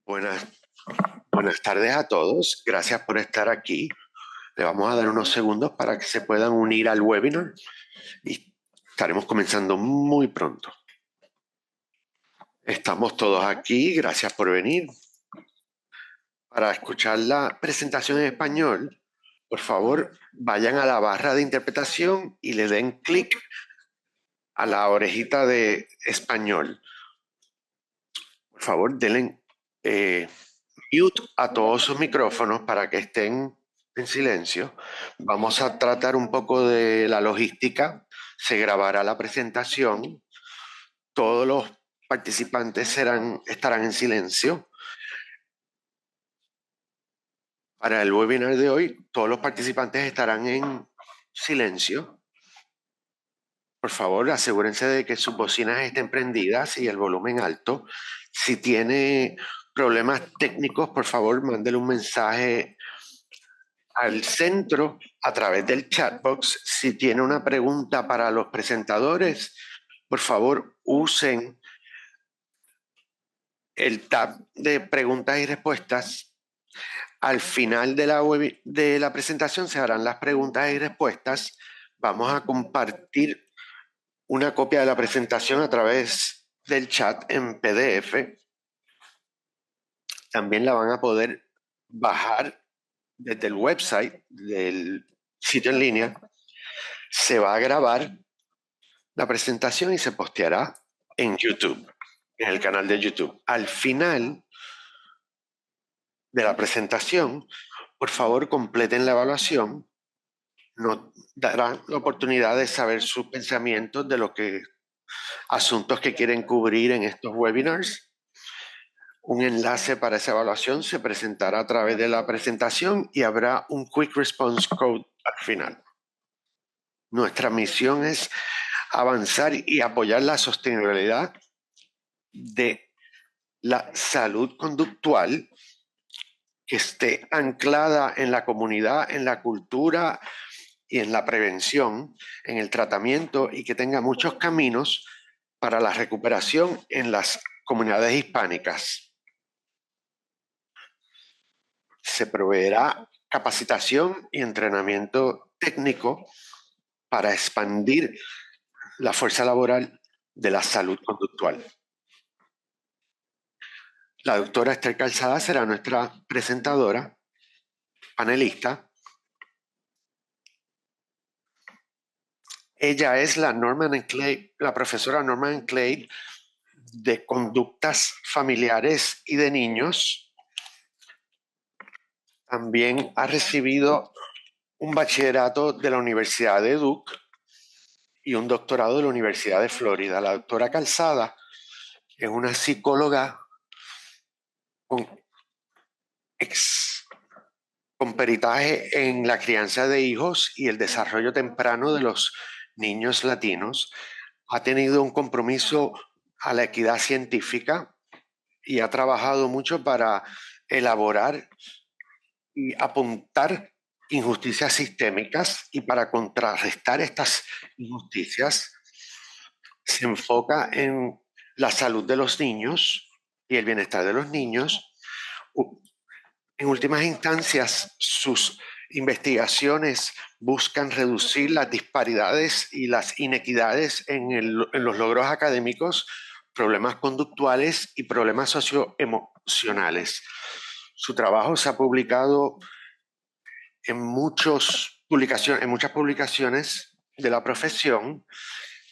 Buenas, buenas tardes a todos. Gracias por estar aquí. Le vamos a dar unos segundos para que se puedan unir al webinar y estaremos comenzando muy pronto. Estamos todos aquí. Gracias por venir. Para escuchar la presentación en español, por favor, vayan a la barra de interpretación y le den clic a la orejita de español. Por favor, denle mute a todos sus micrófonos para que estén en silencio. Vamos a tratar un poco de la logística. Se grabará la presentación. Todos los participantes estarán en silencio. Para el webinar de hoy, todos los participantes estarán en silencio. Por favor, asegúrense de que sus bocinas estén prendidas y el volumen alto. Si tiene problemas técnicos, por favor, mándele un mensaje al centro a través del chatbox. Si tiene una pregunta para los presentadores, por favor, usen el tab de preguntas y respuestas. Al final de la presentación se harán las preguntas y respuestas. Vamos a compartir una copia de la presentación a través del chat en PDF. También la van a poder bajar desde el website del sitio en línea. Se va a grabar la presentación y se posteará en YouTube, en el canal de YouTube. Al final de la presentación, por favor, completen la evaluación. Nos dará la oportunidad de saber sus pensamientos de los asuntos que quieren cubrir en estos webinars. Un enlace para esa evaluación se presentará a través de la presentación y habrá un Quick Response Code al final. Nuestra misión es avanzar y apoyar la sostenibilidad de la salud conductual que esté anclada en la comunidad, en la cultura y en la prevención, en el tratamiento y que tenga muchos caminos para la recuperación en las comunidades hispánicas. Se proveerá capacitación y entrenamiento técnico para expandir la fuerza laboral de la salud conductual. La doctora Esther Calzada será nuestra presentadora, panelista. Ella es la profesora Norman Clay de conductas familiares y de niños. También ha recibido un bachillerato de la Universidad de Duke y un doctorado de la Universidad de Florida. La doctora Calzada es una psicóloga con peritaje en la crianza de hijos y el desarrollo temprano de los niños latinos. Ha tenido un compromiso a la equidad científica y ha trabajado mucho para elaborar y apuntar injusticias sistémicas, y para contrarrestar estas injusticias se enfoca en la salud de los niños y el bienestar de los niños. En últimas instancias, sus investigaciones buscan reducir las disparidades y las inequidades en los logros académicos, problemas conductuales y problemas socioemocionales. Su trabajo se ha publicado en muchas publicaciones de la profesión.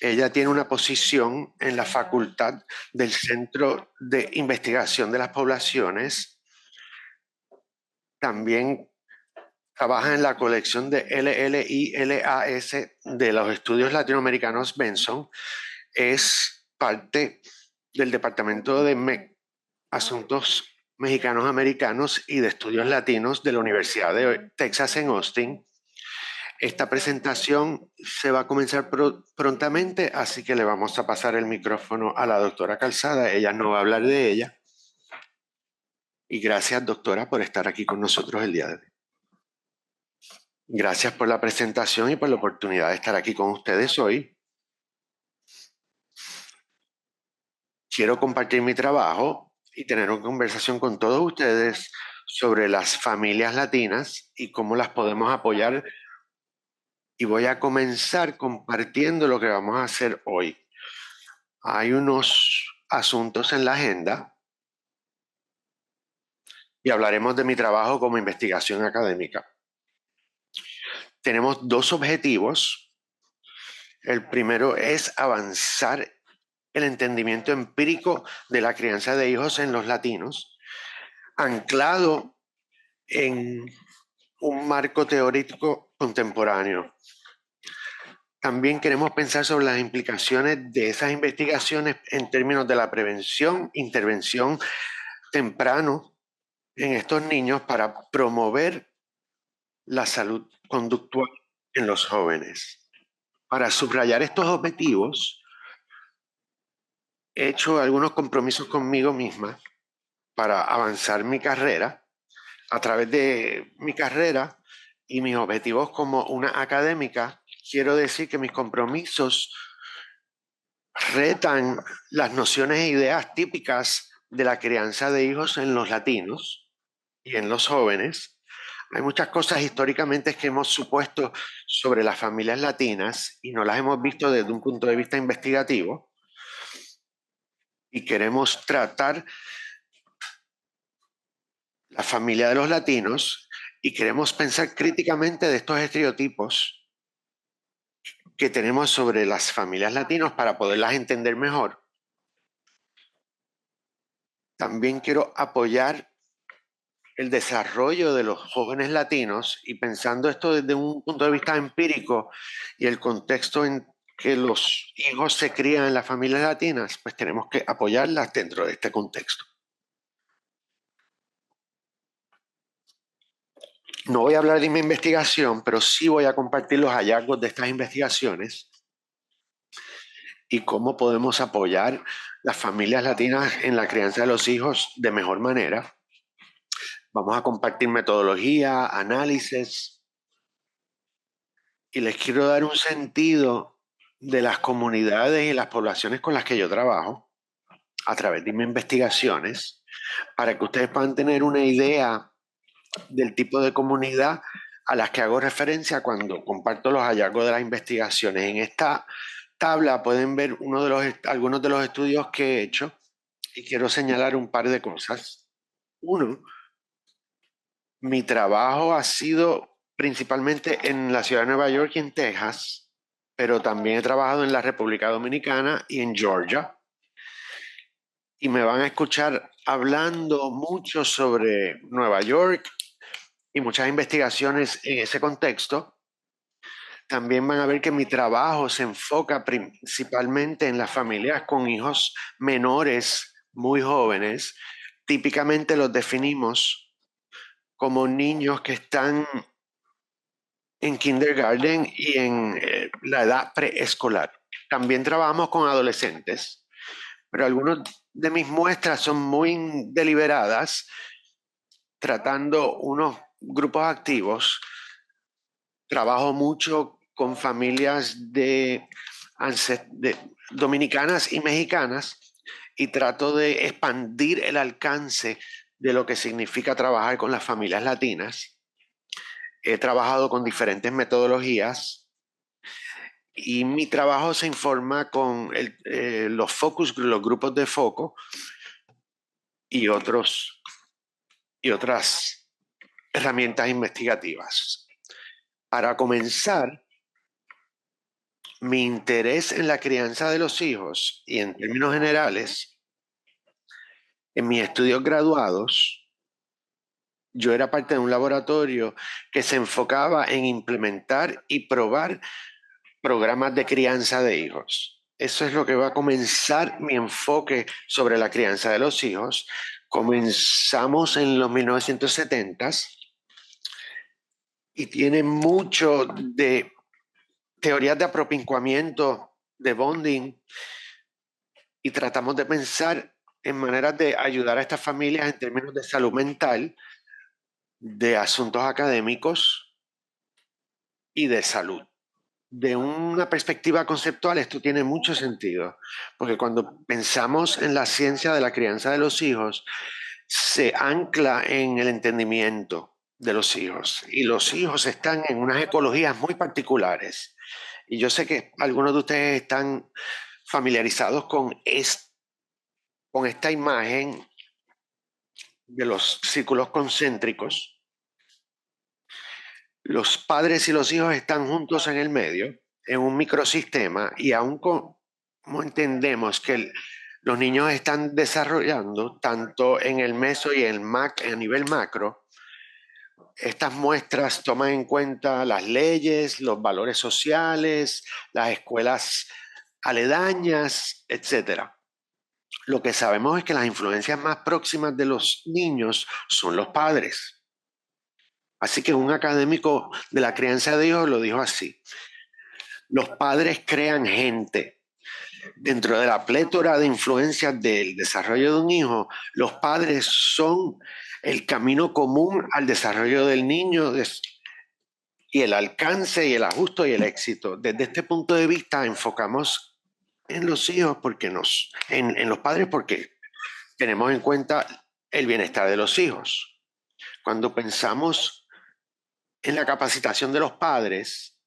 Ella tiene una posición en la facultad del Centro de Investigación de las Poblaciones. También trabaja en la colección de LLILAS de los estudios latinoamericanos Benson. Es parte del Departamento de Asuntos Mexicanos Americanos y de Estudios Latinos de la Universidad de Texas en Austin. Esta presentación se va a comenzar prontamente, así que le vamos a pasar el micrófono a la doctora Calzada. Ella nos va a hablar de ella. Y gracias, doctora, por estar aquí con nosotros el día de hoy. Gracias por la presentación y por la oportunidad de estar aquí con ustedes hoy. Quiero compartir mi trabajo y tener una conversación con todos ustedes sobre las familias latinas y cómo las podemos apoyar. Y voy a comenzar compartiendo lo que vamos a hacer hoy. Hay unos asuntos en la agenda y hablaremos de mi trabajo como investigación académica. Tenemos dos objetivos. El primero es avanzar el entendimiento empírico de la crianza de hijos en los latinos, anclado en un marco teórico contemporáneo. También queremos pensar sobre las implicaciones de esas investigaciones en términos de la prevención, intervención temprano en estos niños para promover la salud conductual en los jóvenes. Para subrayar estos objetivos, he hecho algunos compromisos conmigo misma para avanzar mi carrera. A través de mi carrera y mis objetivos como una académica, quiero decir que mis compromisos retan las nociones e ideas típicas de la crianza de hijos en los latinos y en los jóvenes. Hay muchas cosas históricamente que hemos supuesto sobre las familias latinas y no las hemos visto desde un punto de vista investigativo, y queremos tratar la familia de los latinos y queremos pensar críticamente de estos estereotipos que tenemos sobre las familias latinas para poderlas entender mejor. También quiero apoyar el desarrollo de los jóvenes latinos, y pensando esto desde un punto de vista empírico y el contexto en que los hijos se crían en las familias latinas, pues tenemos que apoyarlas dentro de este contexto. No voy a hablar de mi investigación, pero sí voy a compartir los hallazgos de estas investigaciones y cómo podemos apoyar las familias latinas en la crianza de los hijos de mejor manera. Vamos a compartir metodología, análisis, y les quiero dar un sentido de las comunidades y las poblaciones con las que yo trabajo a través de mis investigaciones, para que ustedes puedan tener una idea del tipo de comunidad a las que hago referencia cuando comparto los hallazgos de las investigaciones. En esta tabla pueden ver algunos de los estudios que he hecho y quiero señalar un par de cosas. Uno, mi trabajo ha sido principalmente en la ciudad de Nueva York y en Texas, pero también he trabajado en la República Dominicana y en Georgia. Y me van a escuchar hablando mucho sobre Nueva York y muchas investigaciones en ese contexto. También van a ver que mi trabajo se enfoca principalmente en las familias con hijos menores, muy jóvenes. Típicamente los definimos como niños que están en kindergarten y en la edad preescolar. También trabajamos con adolescentes, pero algunas de mis muestras son muy deliberadas, tratando unos grupos activos. Trabajo mucho con familias de dominicanas y mexicanas y trato de expandir el alcance de lo que significa trabajar con las familias latinas. He trabajado con diferentes metodologías y mi trabajo se informa con los focus, los grupos de foco y otras herramientas investigativas. Para comenzar, mi interés en la crianza de los hijos y en términos generales, en mis estudios graduados, yo era parte de un laboratorio que se enfocaba en implementar y probar programas de crianza de hijos. Eso es lo que va a comenzar mi enfoque sobre la crianza de los hijos. Comenzamos en los 1970s y tiene mucho de teorías de apropincuamiento, de bonding, y tratamos de pensar en maneras de ayudar a estas familias en términos de salud mental, de asuntos académicos y de salud. de una perspectiva conceptual, esto tiene mucho sentido, porque cuando pensamos en la ciencia de la crianza de los hijos, se ancla en el entendimiento de los hijos, y los hijos están en unas ecologías muy particulares. Y yo sé que algunos de ustedes están familiarizados con esta imagen de los círculos concéntricos. Los padres y los hijos están juntos en el medio, en un microsistema, y aún como entendemos que los niños están desarrollando tanto en el meso y a nivel macro, estas muestras toman en cuenta las leyes, los valores sociales, las escuelas aledañas, etcétera. Lo que sabemos es que las influencias más próximas de los niños son los padres. Así que un académico de la crianza de hijos lo dijo así: los padres crean gente. Dentro de la plétora de influencias del desarrollo de un hijo, los padres son el camino común al desarrollo del niño y el alcance y el ajuste y el éxito. Desde este punto de vista enfocamos en los hijos en los padres porque tenemos en cuenta el bienestar de los hijos. Cuando pensamos en la capacitación de los padres,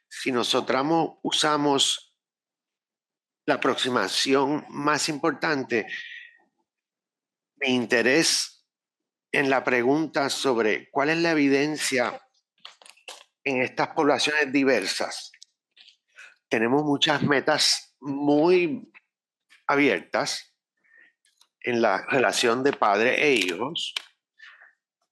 si nosotros usamos la aproximación más importante, mi interés en la pregunta sobre cuál es la evidencia en estas poblaciones diversas. Tenemos muchas metas muy abiertas en la relación de padre e hijos.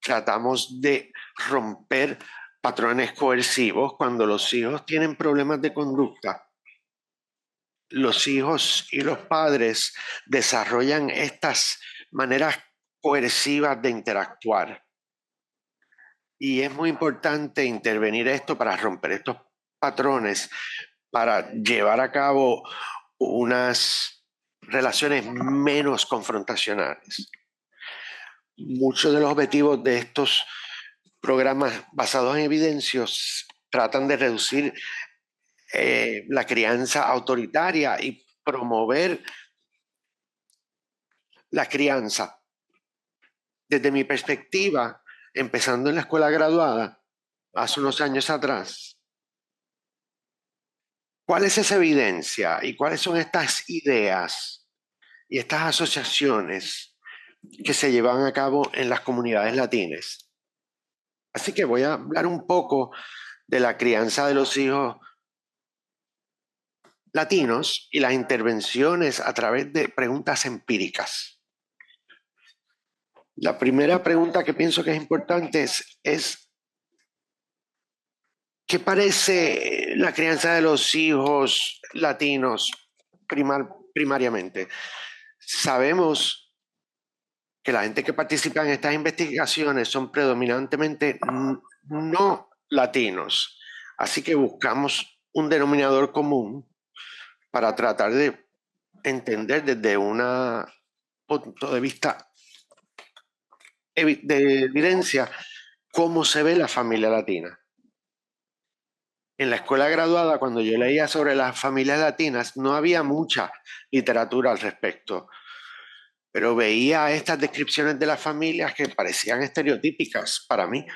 Tratamos de romper patrones coercivos cuando los hijos tienen problemas de conducta. Los hijos y los padres desarrollan estas maneras coercivas de interactuar. Y es muy importante intervenir esto para romper estos patrones, para llevar a cabo unas relaciones menos confrontacionales. Muchos de los objetivos de estos programas basados en evidencias tratan de reducir la crianza autoritaria y promover la crianza. Desde mi perspectiva, empezando en la escuela graduada, hace unos años atrás, ¿cuál es esa evidencia y cuáles son estas ideas y estas asociaciones que se llevan a cabo en las comunidades latinas? Así que voy a hablar un poco de la crianza de los hijos latinos y las intervenciones a través de preguntas empíricas. La primera pregunta que pienso que es importante es ¿qué parece la crianza de los hijos latinos primariamente? Sabemos que la gente que participa en estas investigaciones son predominantemente no latinos, así que buscamos un denominador común para tratar de entender desde un punto de vista de evidencia cómo se ve la familia latina. En la escuela graduada, cuando yo leía sobre las familias latinas, no había mucha literatura al respecto, pero veía estas descripciones de las familias que parecían estereotípicas para mí.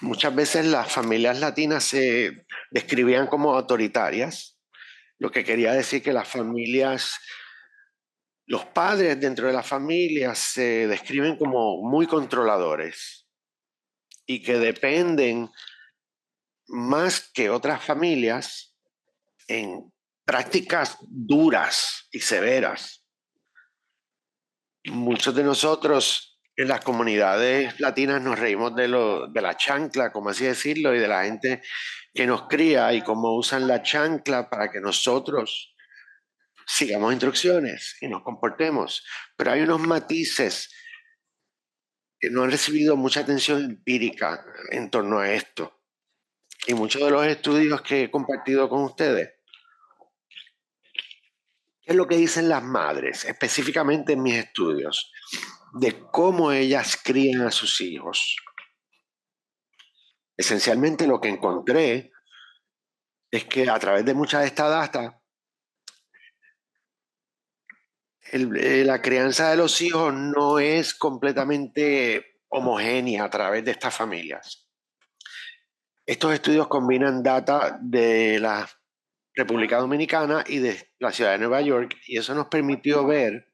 Muchas veces las familias latinas se describían como autoritarias, lo que quería decir que los padres dentro de las familias se describen como muy controladores y que dependen más que otras familias en prácticas duras y severas. Muchos de nosotros en las comunidades latinas nos reímos de la chancla, como así decirlo, y de la gente que nos cría y cómo usan la chancla para que nosotros sigamos instrucciones y nos comportemos. Pero hay unos matices que no han recibido mucha atención empírica en torno a esto. Y muchos de los estudios que he compartido con ustedes, ¿qué es lo que dicen las madres, específicamente en mis estudios, de cómo ellas crían a sus hijos? Esencialmente lo que encontré es que a través de mucha de esta data, la crianza de los hijos no es completamente homogénea a través de estas familias. Estos estudios combinan data de la República Dominicana y de la ciudad de Nueva York, y eso nos permitió ver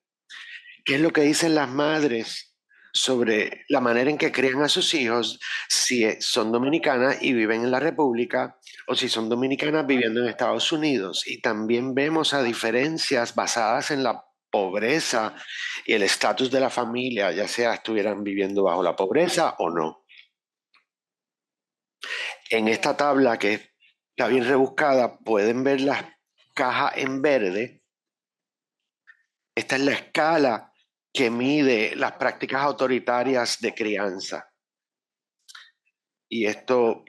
qué es lo que dicen las madres sobre la manera en que crían a sus hijos, si son dominicanas y viven en la República o si son dominicanas viviendo en Estados Unidos. Y también vemos a diferencias basadas en la pobreza y el estatus de la familia, ya sea estuvieran viviendo bajo la pobreza o no. En esta tabla que está bien rebuscada, pueden ver las cajas en verde. Esta es la escala que mide las prácticas autoritarias de crianza. Y esto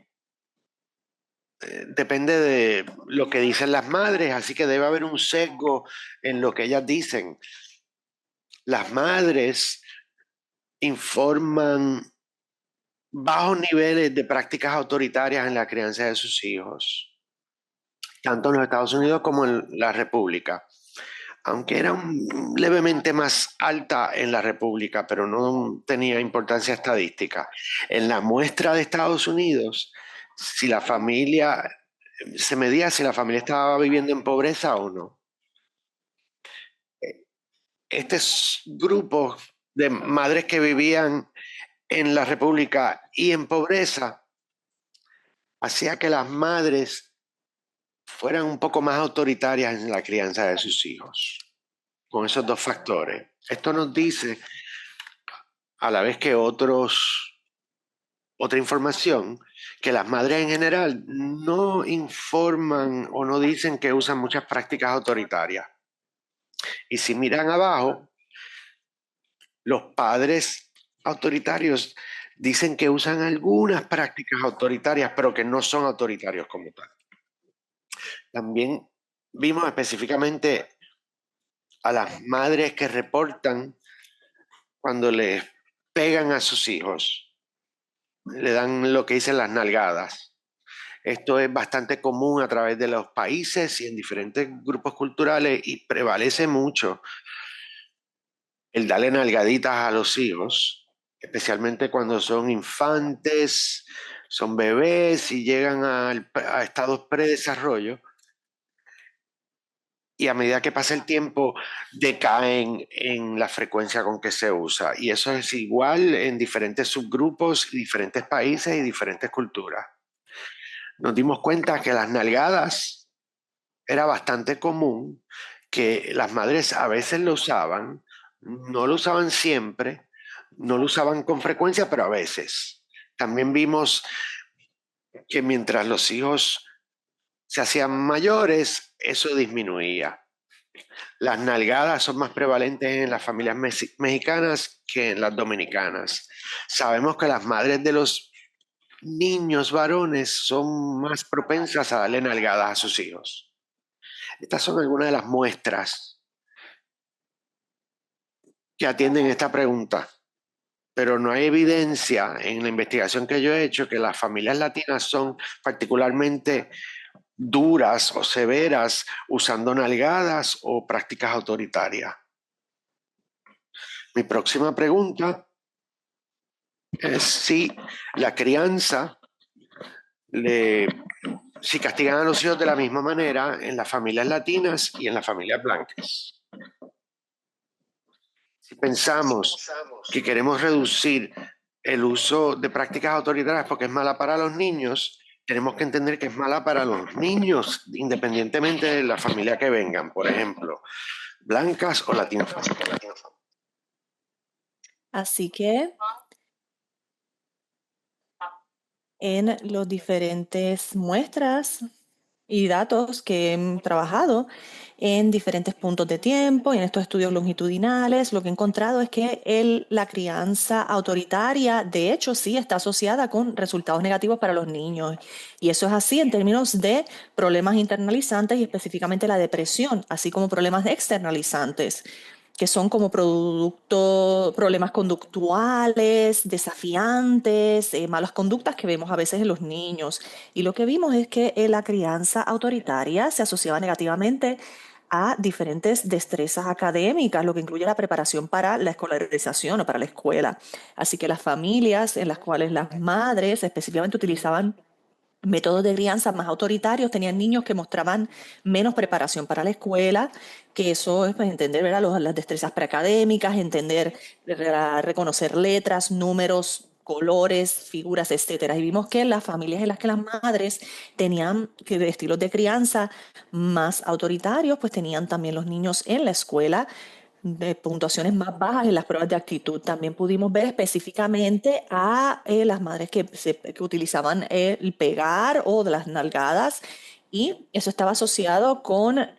depende de lo que dicen las madres, así que debe haber un sesgo en lo que ellas dicen. Las madres informan bajos niveles de prácticas autoritarias en la crianza de sus hijos, tanto en los Estados Unidos como en la República. Aunque era levemente más alta en la República, pero no tenía importancia estadística. En la muestra de Estados Unidos, si la familia, se medía si la familia estaba viviendo en pobreza o no. Este grupo de madres que vivían en la República y en pobreza hacía que las madres fueran un poco más autoritarias en la crianza de sus hijos, con esos dos factores. Esto nos dice, a la vez que otra información, que las madres en general no informan o no dicen que usan muchas prácticas autoritarias. Y si miran abajo, los padres autoritarios dicen que usan algunas prácticas autoritarias, pero que no son autoritarios como tal. También vimos específicamente a las madres que reportan cuando les pegan a sus hijos, le dan lo que dicen las nalgadas. Esto es bastante común a través de los países y en diferentes grupos culturales y prevalece mucho el darle nalgaditas a los hijos, especialmente cuando son infantes, son bebés y llegan a estados predesarrollo. Y a medida que pasa el tiempo, decaen en la frecuencia con que se usa. Y eso es igual en diferentes subgrupos, diferentes países y diferentes culturas. Nos dimos cuenta que las nalgadas era bastante común, que las madres a veces lo usaban, no lo usaban siempre, no lo usaban con frecuencia, pero a veces. También vimos que mientras los hijos se hacían mayores, eso disminuía. Las nalgadas son más prevalentes en las familias mexicanas que en las dominicanas. Sabemos que las madres de los niños varones son más propensas a darle nalgadas a sus hijos. Estas son algunas de las muestras que atienden esta pregunta, pero no hay evidencia en la investigación que yo he hecho que las familias latinas son particularmente duras o severas usando nalgadas o prácticas autoritarias. Mi próxima pregunta es si la crianza, si castigan a los hijos de la misma manera en las familias latinas y en las familias blancas. Si pensamos que queremos reducir el uso de prácticas autoritarias porque es mala para los niños, tenemos que entender que es mala para los niños, independientemente de la familia que vengan, por ejemplo, blancas o latinas. Así que en los diferentes muestras y datos que he trabajado en diferentes puntos de tiempo y en estos estudios longitudinales, lo que he encontrado es que la crianza autoritaria, de hecho, sí está asociada con resultados negativos para los niños. Y eso es así en términos de problemas internalizantes y específicamente la depresión, así como problemas externalizantes. que son como problemas conductuales, desafiantes, malas conductas que vemos a veces en los niños. Y lo que vimos es que la crianza autoritaria se asociaba negativamente a diferentes destrezas académicas, lo que incluye la preparación para la escolarización o para la escuela. Así que las familias en las cuales las madres específicamente utilizaban métodos de crianza más autoritarios, tenían niños que mostraban menos preparación para la escuela, que eso es pues, entender ¿verdad? Las destrezas preacadémicas, entender, reconocer letras, números, colores, figuras, etcétera. Y vimos que las familias en las que las madres tenían estilos de crianza más autoritarios, pues tenían también los niños en la escuela de puntuaciones más bajas en las pruebas de actitud. También pudimos ver específicamente a las madres que utilizaban el pegar o de las nalgadas y eso estaba asociado con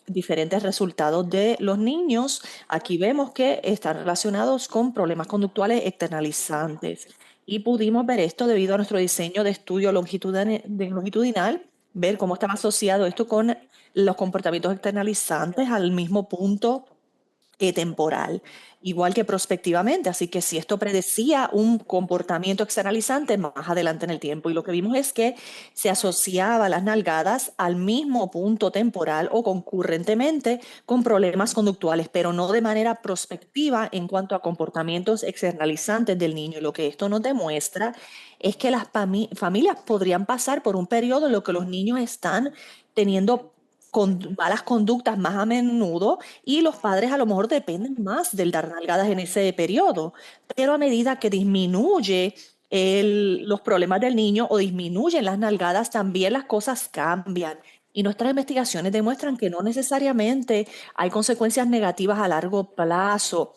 diferentes resultados de los niños. Aquí vemos que están relacionados con problemas conductuales externalizantes. Y pudimos ver esto debido a nuestro diseño de estudio longitudinal, ver cómo estaba asociado esto con los comportamientos externalizantes al mismo punto temporal, igual que prospectivamente. Así que si esto predecía un comportamiento externalizante más adelante en el tiempo, y lo que vimos es que se asociaba las nalgadas al mismo punto temporal o concurrentemente con problemas conductuales, pero no de manera prospectiva en cuanto a comportamientos externalizantes del niño. Y lo que esto nos demuestra es que las familias podrían pasar por un periodo en lo que los niños están teniendo con malas conductas más a menudo y los padres a lo mejor dependen más del dar nalgadas en ese periodo. Pero a medida que disminuye los problemas del niño o disminuyen las nalgadas, también las cosas cambian. Y nuestras investigaciones demuestran que no necesariamente hay consecuencias negativas a largo plazo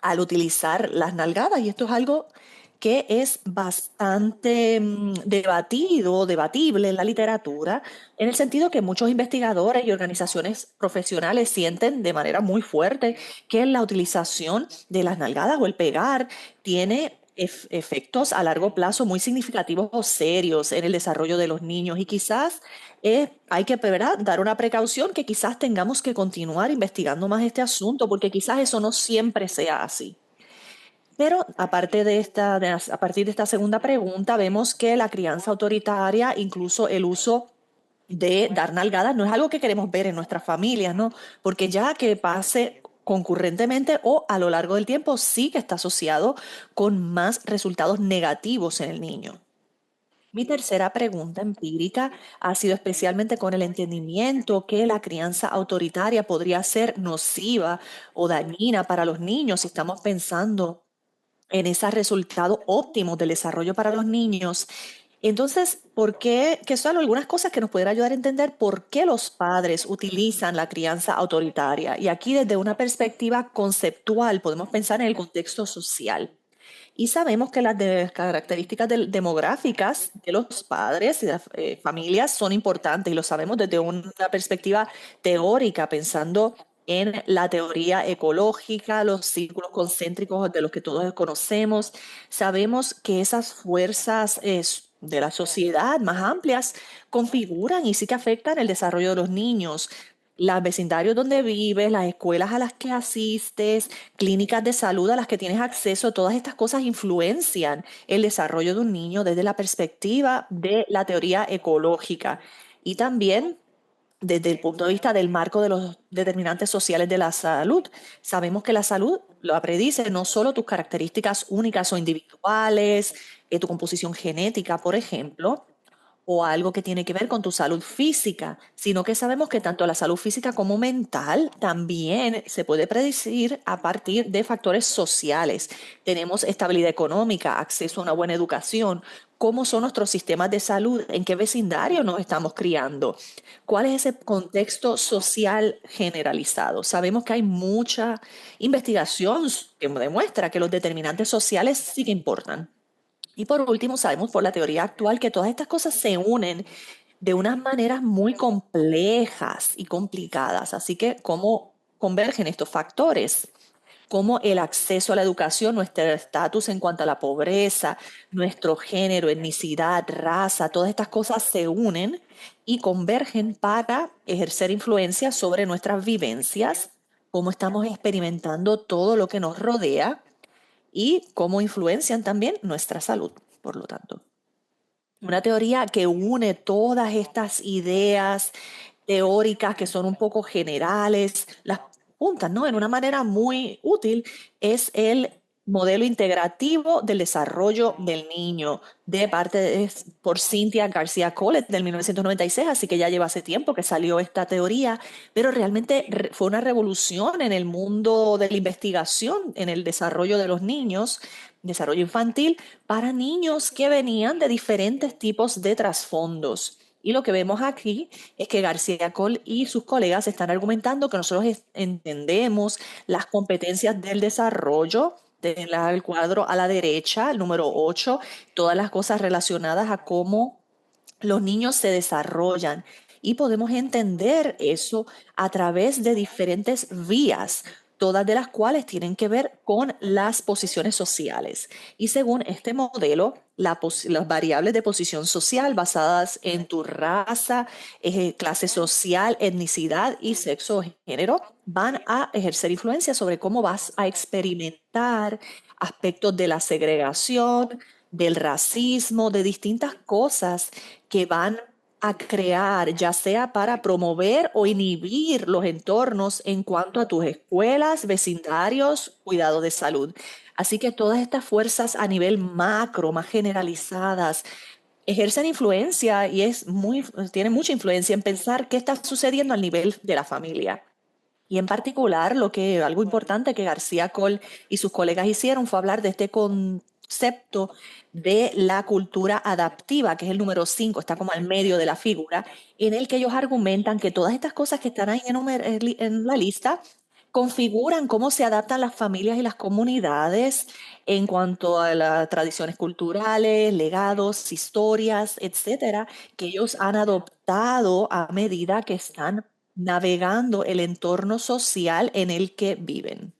al utilizar las nalgadas. Y esto es algo que es bastante debatible en la literatura, en el sentido que muchos investigadores y organizaciones profesionales sienten de manera muy fuerte que la utilización de las nalgadas o el pegar tiene efectos a largo plazo muy significativos o serios en el desarrollo de los niños y quizás hay que ¿verdad? Dar una precaución que quizás tengamos que continuar investigando más este asunto porque quizás eso no siempre sea así. Pero aparte de a partir de esta segunda pregunta, vemos que la crianza autoritaria, incluso el uso de dar nalgadas, no es algo que queremos ver en nuestras familias, ¿no? Porque ya que pase concurrentemente o a lo largo del tiempo, sí que está asociado con más resultados negativos en el niño. Mi tercera pregunta empírica ha sido especialmente con el entendimiento que la crianza autoritaria podría ser nociva o dañina para los niños si estamos pensando en ese resultado óptimo del desarrollo para los niños. Entonces, ¿por qué? Que son algunas cosas que nos pueden ayudar a entender por qué los padres utilizan la crianza autoritaria. Y aquí desde una perspectiva conceptual podemos pensar en el contexto social. Y sabemos que las características demográficas de los padres y de las familias son importantes y lo sabemos desde una perspectiva teórica, pensando en la teoría ecológica, los círculos concéntricos de los que todos conocemos. Sabemos que esas fuerzas de la sociedad más amplias configuran y sí que afectan el desarrollo de los niños. Los vecindarios donde vives, las escuelas a las que asistes, clínicas de salud a las que tienes acceso, todas estas cosas influencian el desarrollo de un niño desde la perspectiva de la teoría ecológica. Y también desde el punto de vista del marco de los determinantes sociales de la salud. Sabemos que la salud lo predice no solo tus características únicas o individuales, tu composición genética, por ejemplo, o algo que tiene que ver con tu salud física, sino que sabemos que tanto la salud física como mental también se puede predecir a partir de factores sociales. Tenemos estabilidad económica, acceso a una buena educación, cómo son nuestros sistemas de salud, en qué vecindario nos estamos criando, cuál es ese contexto social generalizado. Sabemos que hay mucha investigación que demuestra que los determinantes sociales sí que importan. Y por último, sabemos por la teoría actual que todas estas cosas se unen de unas maneras muy complejas y complicadas. Así que, ¿cómo convergen estos factores? Cómo el acceso a la educación, nuestro estatus en cuanto a la pobreza, nuestro género, etnicidad, raza, todas estas cosas se unen y convergen para ejercer influencia sobre nuestras vivencias, cómo estamos experimentando todo lo que nos rodea y cómo influencian también nuestra salud, por lo tanto. Una teoría que une todas estas ideas teóricas que son un poco generales, las juntas, ¿no? En una manera muy útil es el modelo integrativo del desarrollo del niño, de parte por Cynthia García Collett del 1996, así que ya lleva hace tiempo que salió esta teoría, pero realmente fue una revolución en el mundo de la investigación, en el desarrollo de los niños, desarrollo infantil, para niños que venían de diferentes tipos de trasfondos. Y lo que vemos aquí es que García Coll y sus colegas están argumentando que nosotros entendemos las competencias del desarrollo, el cuadro a la derecha, el número 8, todas las cosas relacionadas a cómo los niños se desarrollan y podemos entender eso a través de diferentes vías, todas de las cuales tienen que ver con las posiciones sociales. Y según este modelo, las variables de posición social basadas en tu raza, clase social, etnicidad y sexo o género van a ejercer influencia sobre cómo vas a experimentar aspectos de la segregación, del racismo, de distintas cosas que van a crear, ya sea para promover o inhibir los entornos en cuanto a tus escuelas, vecindarios, cuidado de salud. Así que todas estas fuerzas a nivel macro, más generalizadas, ejercen influencia y tienen mucha influencia en pensar qué está sucediendo al nivel de la familia. Y en particular, algo importante que García Coll y sus colegas hicieron fue hablar de este concepto de la cultura adaptiva, que es el número 5, está como al medio de la figura, en el que ellos argumentan que todas estas cosas que están ahí en la lista configuran cómo se adaptan las familias y las comunidades en cuanto a las tradiciones culturales, legados, historias, etcétera, que ellos han adoptado a medida que están navegando el entorno social en el que viven.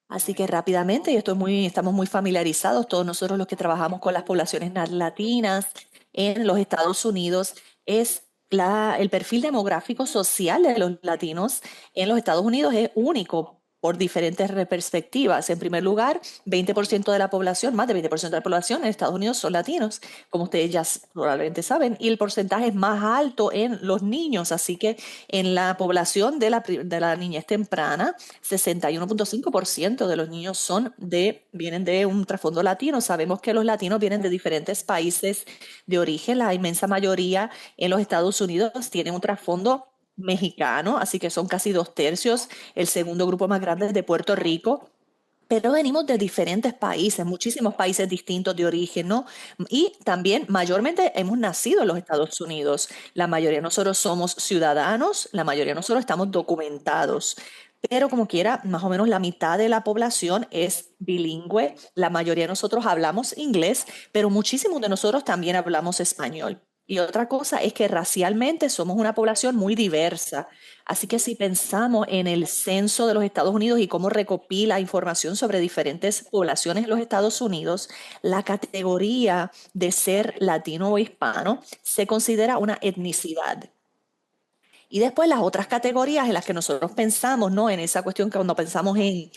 Así que rápidamente, y estamos muy familiarizados, todos nosotros los que trabajamos con las poblaciones latinas en los Estados Unidos, es el perfil demográfico social de los latinos en los Estados Unidos es único por diferentes perspectivas. En primer lugar, 20% de la población, más de 20% de la población en Estados Unidos son latinos, como ustedes ya probablemente saben, y el porcentaje es más alto en los niños, así que en la población de la niñez temprana, 61.5% de los niños vienen de un trasfondo latino. Sabemos que los latinos vienen de diferentes países de origen. La inmensa mayoría en los Estados Unidos tienen un trasfondo mexicano, así que son casi 2/3. El segundo grupo más grande es de Puerto Rico. Pero venimos de diferentes países, muchísimos países distintos de origen, ¿no? Y también mayormente hemos nacido en los Estados Unidos. La mayoría de nosotros somos ciudadanos, la mayoría de nosotros estamos documentados. Pero como quiera, más o menos la mitad de la población es bilingüe. La mayoría de nosotros hablamos inglés, pero muchísimos de nosotros también hablamos español. Y otra cosa es que racialmente somos una población muy diversa. Así que si pensamos en el censo de los Estados Unidos y cómo recopila información sobre diferentes poblaciones en los Estados Unidos, la categoría de ser latino o hispano se considera una etnicidad. Y después las otras categorías en las que nosotros pensamos, ¿no? En esa cuestión que cuando pensamos en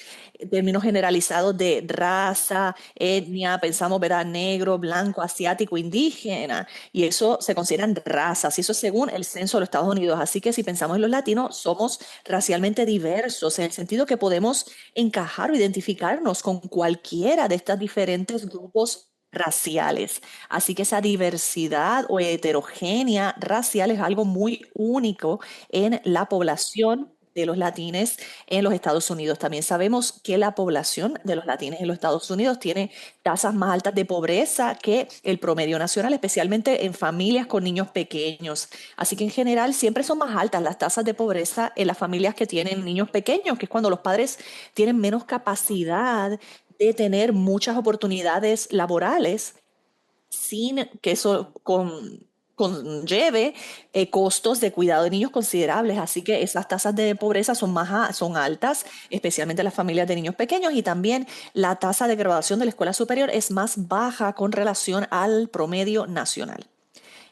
términos generalizados de raza, etnia, pensamos, ¿verdad? Negro, blanco, asiático, indígena. Y eso se consideran razas. Y eso es según el censo de los Estados Unidos. Así que si pensamos en los latinos, somos racialmente diversos, en el sentido que podemos encajar o identificarnos con cualquiera de estos diferentes grupos raciales. Así que esa diversidad o heterogénea racial es algo muy único en la población de los latines en los Estados Unidos. También sabemos que la población de los latines en los Estados Unidos tiene tasas más altas de pobreza que el promedio nacional, especialmente en familias con niños pequeños. Así que en general siempre son más altas las tasas de pobreza en las familias que tienen niños pequeños, que es cuando los padres tienen menos capacidad de tener muchas oportunidades laborales sin que eso conlleve costos de cuidado de niños considerables. Así que esas tasas de pobreza son altas, especialmente en las familias de niños pequeños, y también la tasa de graduación de la escuela superior es más baja con relación al promedio nacional.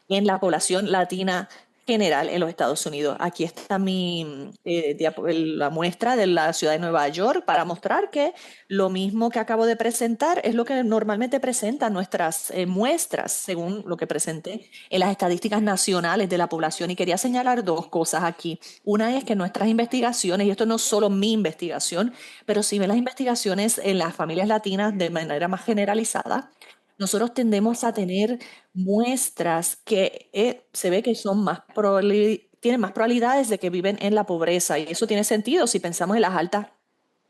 En la población latina general en los Estados Unidos. Aquí está la muestra de la ciudad de Nueva York para mostrar que lo mismo que acabo de presentar es lo que normalmente presentan nuestras muestras, según lo que presenté en las estadísticas nacionales de la población. Y quería señalar dos cosas aquí. Una es que nuestras investigaciones, y esto no es solo mi investigación, pero si ven las investigaciones en las familias latinas de manera más generalizada, nosotros tendemos a tener muestras que se ve que son tienen más probabilidades de que viven en la pobreza. Y eso tiene sentido si pensamos en las altas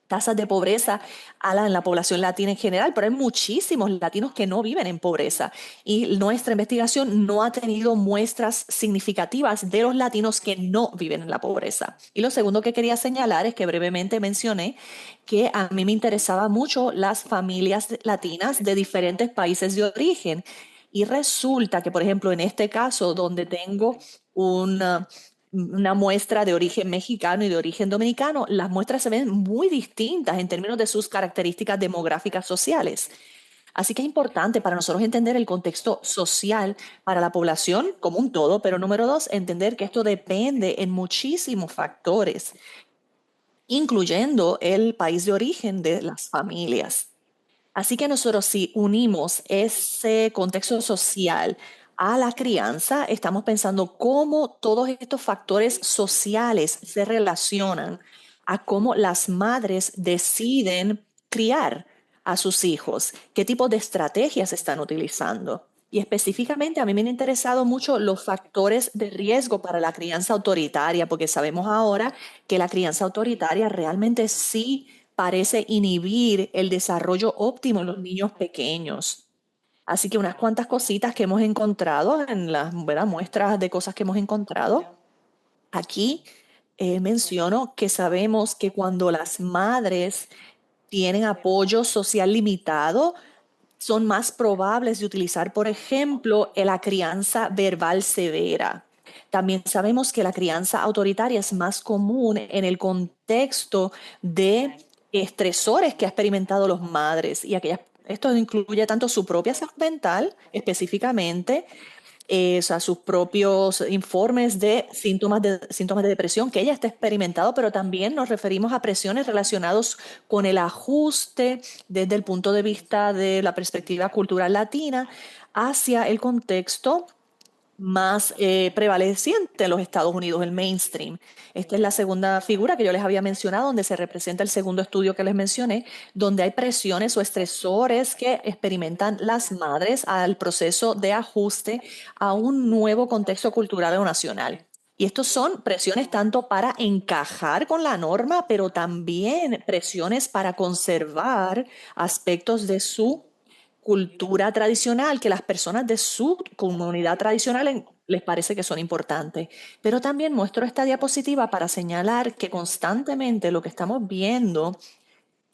tasas de pobreza en la población latina en general, pero hay muchísimos latinos que no viven en pobreza. Y nuestra investigación no ha tenido muestras significativas de los latinos que no viven en la pobreza. Y lo segundo que quería señalar es que brevemente mencioné que a mí me interesaba mucho las familias latinas de diferentes países de origen. Y resulta que, por ejemplo, en este caso, donde tengo una muestra de origen mexicano y de origen dominicano, las muestras se ven muy distintas en términos de sus características demográficas sociales. Así que es importante para nosotros entender el contexto social para la población como un todo, pero número dos, entender que esto depende en muchísimos factores, incluyendo el país de origen de las familias. Así que nosotros si unimos ese contexto social a la crianza, estamos pensando cómo todos estos factores sociales se relacionan a cómo las madres deciden criar a sus hijos, qué tipo de estrategias están utilizando. Y específicamente a mí me han interesado mucho los factores de riesgo para la crianza autoritaria, porque sabemos ahora que la crianza autoritaria realmente sí parece inhibir el desarrollo óptimo en los niños pequeños. Así que unas cuantas cositas que hemos encontrado en las, ¿verdad?, muestras de cosas que hemos encontrado. Aquí menciono que sabemos que cuando las madres tienen apoyo social limitado, son más probables de utilizar, por ejemplo, la crianza verbal severa. También sabemos que la crianza autoritaria es más común en el contexto de estresores que ha experimentado los madres y esto incluye tanto su propia salud mental específicamente, o sea, sus propios informes de síntomas de depresión que ella está experimentando, pero también nos referimos a presiones relacionadas con el ajuste desde el punto de vista de la perspectiva cultural latina hacia el contexto más prevaleciente en los Estados Unidos, el mainstream. Esta es la segunda figura que yo les había mencionado, donde se representa el segundo estudio que les mencioné, donde hay presiones o estresores que experimentan las madres al proceso de ajuste a un nuevo contexto cultural o nacional. Y estos son presiones tanto para encajar con la norma, pero también presiones para conservar aspectos de su cultura tradicional que las personas de su comunidad tradicional les parece que son importantes. Pero también muestro esta diapositiva para señalar que constantemente lo que estamos viendo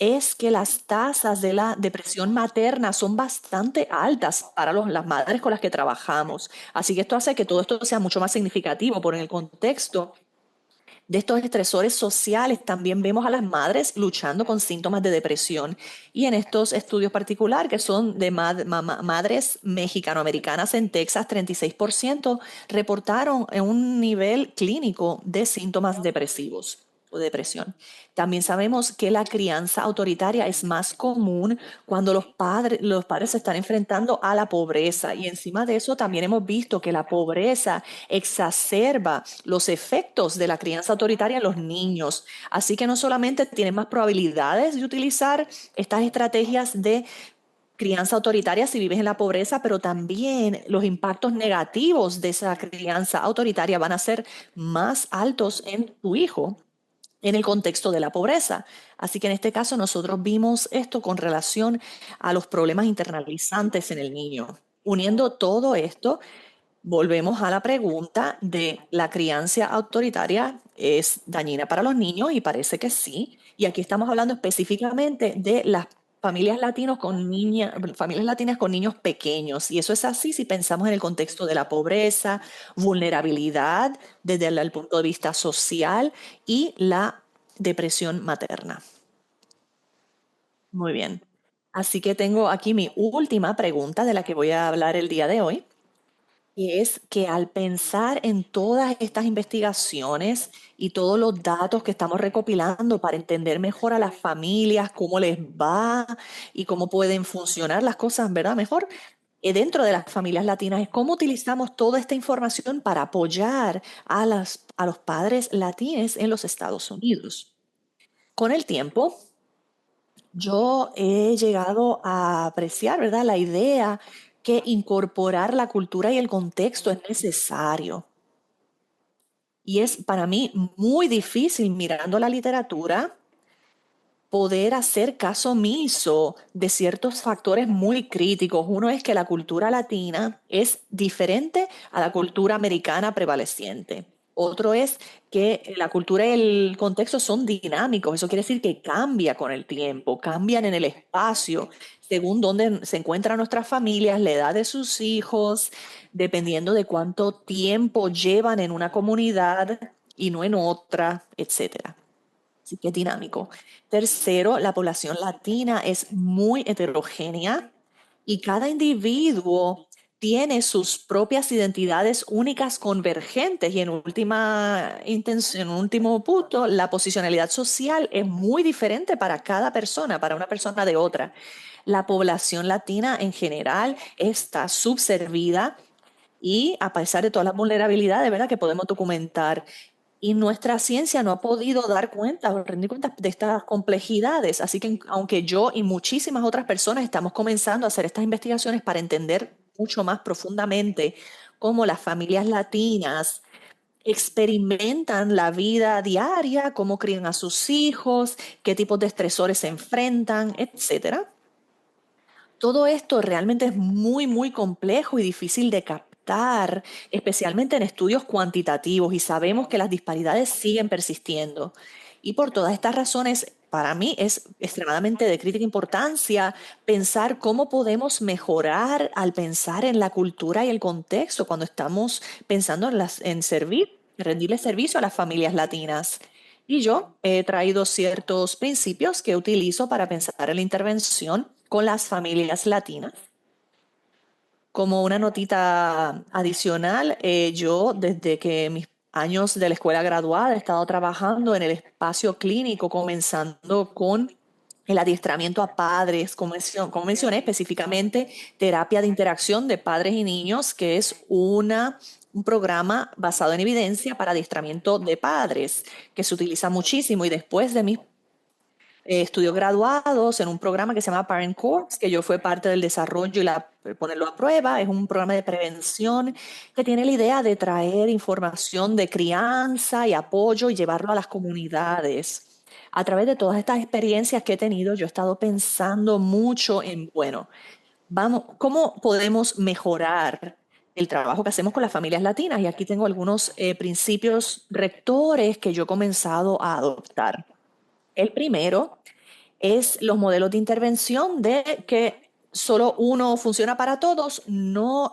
es que las tasas de la depresión materna son bastante altas para las madres con las que trabajamos. Así que esto hace que todo esto sea mucho más significativo por el contexto de estos estresores sociales. También vemos a las madres luchando con síntomas de depresión. Y en estos estudios particulares, que son de madres mexicanoamericanas en Texas, 36% reportaron en un nivel clínico de síntomas depresivos o depresión. También sabemos que la crianza autoritaria es más común cuando los padres se están enfrentando a la pobreza. Y encima de eso también hemos visto que la pobreza exacerba los efectos de la crianza autoritaria en los niños. Así que no solamente tienen más probabilidades de utilizar estas estrategias de crianza autoritaria si vives en la pobreza, pero también los impactos negativos de esa crianza autoritaria van a ser más altos en tu hijo en el contexto de la pobreza. Así que en este caso nosotros vimos esto con relación a los problemas internalizantes en el niño. Uniendo todo esto, volvemos a la pregunta de la crianza autoritaria es dañina para los niños y parece que sí. Y aquí estamos hablando específicamente de las familias latinas con niños pequeños. Y eso es así si pensamos en el contexto de la pobreza, vulnerabilidad desde el punto de vista social y la depresión materna. Muy bien. Así que tengo aquí mi última pregunta de la que voy a hablar el día de hoy. que es que al pensar en todas estas investigaciones y todos los datos que estamos recopilando para entender mejor a las familias, cómo les va y cómo pueden funcionar las cosas, ¿verdad? Mejor dentro de las familias latinas, es cómo utilizamos toda esta información para apoyar a los padres latinos en los Estados Unidos. Con el tiempo, yo he llegado a apreciar, ¿verdad?, la idea que incorporar la cultura y el contexto es necesario. Y es para mí muy difícil mirando la literatura poder hacer caso omiso de ciertos factores muy críticos. Uno es que la cultura latina es diferente a la cultura americana prevaleciente. Otro es que la cultura y el contexto son dinámicos. Eso quiere decir que cambia con el tiempo, cambian en el espacio, según dónde se encuentran nuestras familias, la edad de sus hijos, dependiendo de cuánto tiempo llevan en una comunidad y no en otra, etcétera. Así que es dinámico. Tercero, la población latina es muy heterogénea y cada individuo tiene sus propias identidades únicas convergentes y en última intención, en último punto, la posicionalidad social es muy diferente para cada persona, para una persona de otra. La población latina en general está subservida y a pesar de todas las vulnerabilidades, ¿verdad?, que podemos documentar, y nuestra ciencia no ha podido dar cuenta o rendir cuenta de estas complejidades. Así que aunque yo y muchísimas otras personas estamos comenzando a hacer estas investigaciones para entender mucho más profundamente cómo las familias latinas experimentan la vida diaria, cómo crían a sus hijos, qué tipos de estresores se enfrentan, etcétera. Todo esto realmente es muy, muy complejo y difícil de captar, especialmente en estudios cuantitativos, y sabemos que las disparidades siguen persistiendo. Y por todas estas razones, para mí es extremadamente de crítica importancia pensar cómo podemos mejorar al pensar en la cultura y el contexto cuando estamos pensando en servir, rendirle servicio a las familias latinas. Y yo he traído ciertos principios que utilizo para pensar en la intervención con las familias latinas. Como una notita adicional, yo desde que mis años de la escuela graduada he estado trabajando en el espacio clínico, comenzando con el adiestramiento a padres, como mencioné específicamente, terapia de interacción de padres y niños, que es un programa basado en evidencia para adiestramiento de padres, que se utiliza muchísimo. Y después de mis estudios graduados en un programa que se llama Parent Course, que yo fui parte del desarrollo y ponerlo a prueba. Es un programa de prevención que tiene la idea de traer información de crianza y apoyo y llevarlo a las comunidades. A través de todas estas experiencias que he tenido, yo he estado pensando mucho en, bueno, vamos, ¿cómo podemos mejorar el trabajo que hacemos con las familias latinas? Y aquí tengo algunos principios rectores que yo he comenzado a adoptar. El primero es los modelos de intervención de que solo uno funciona para todos, no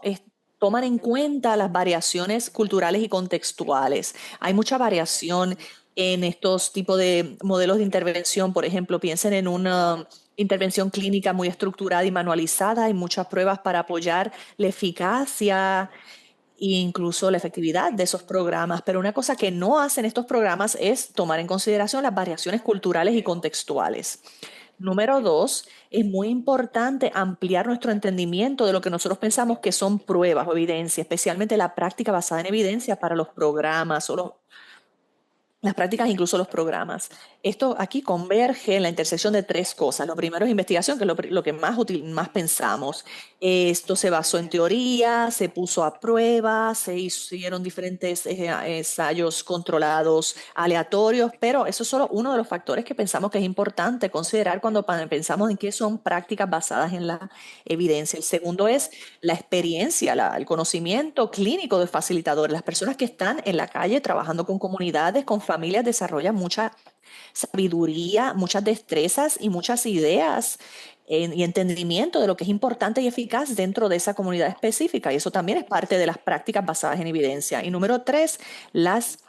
toman en cuenta las variaciones culturales y contextuales. Hay mucha variación en estos tipos de modelos de intervención. Por ejemplo, piensen en una intervención clínica muy estructurada y manualizada. Hay muchas pruebas para apoyar la eficacia e incluso la efectividad de esos programas. Pero una cosa que no hacen estos programas es tomar en consideración las variaciones culturales y contextuales. Número dos, es muy importante ampliar nuestro entendimiento de lo que nosotros pensamos que son pruebas o evidencia, especialmente la práctica basada en evidencia para los programas o las prácticas, incluso los programas. Esto aquí converge en la intersección de tres cosas. Lo primero es investigación, que es lo que más, más pensamos. Esto se basó en teoría, se puso a prueba, se hicieron diferentes ensayos controlados aleatorios, pero eso es solo uno de los factores que pensamos que es importante considerar cuando pensamos en qué son prácticas basadas en la evidencia. El segundo es la experiencia, el conocimiento clínico de facilitadores. Las personas que están en la calle trabajando con comunidades, con familias, desarrollan mucha sabiduría, muchas destrezas y muchas ideas y entendimiento de lo que es importante y eficaz dentro de esa comunidad específica. Y eso también es parte de las prácticas basadas en evidencia. Y número tres, las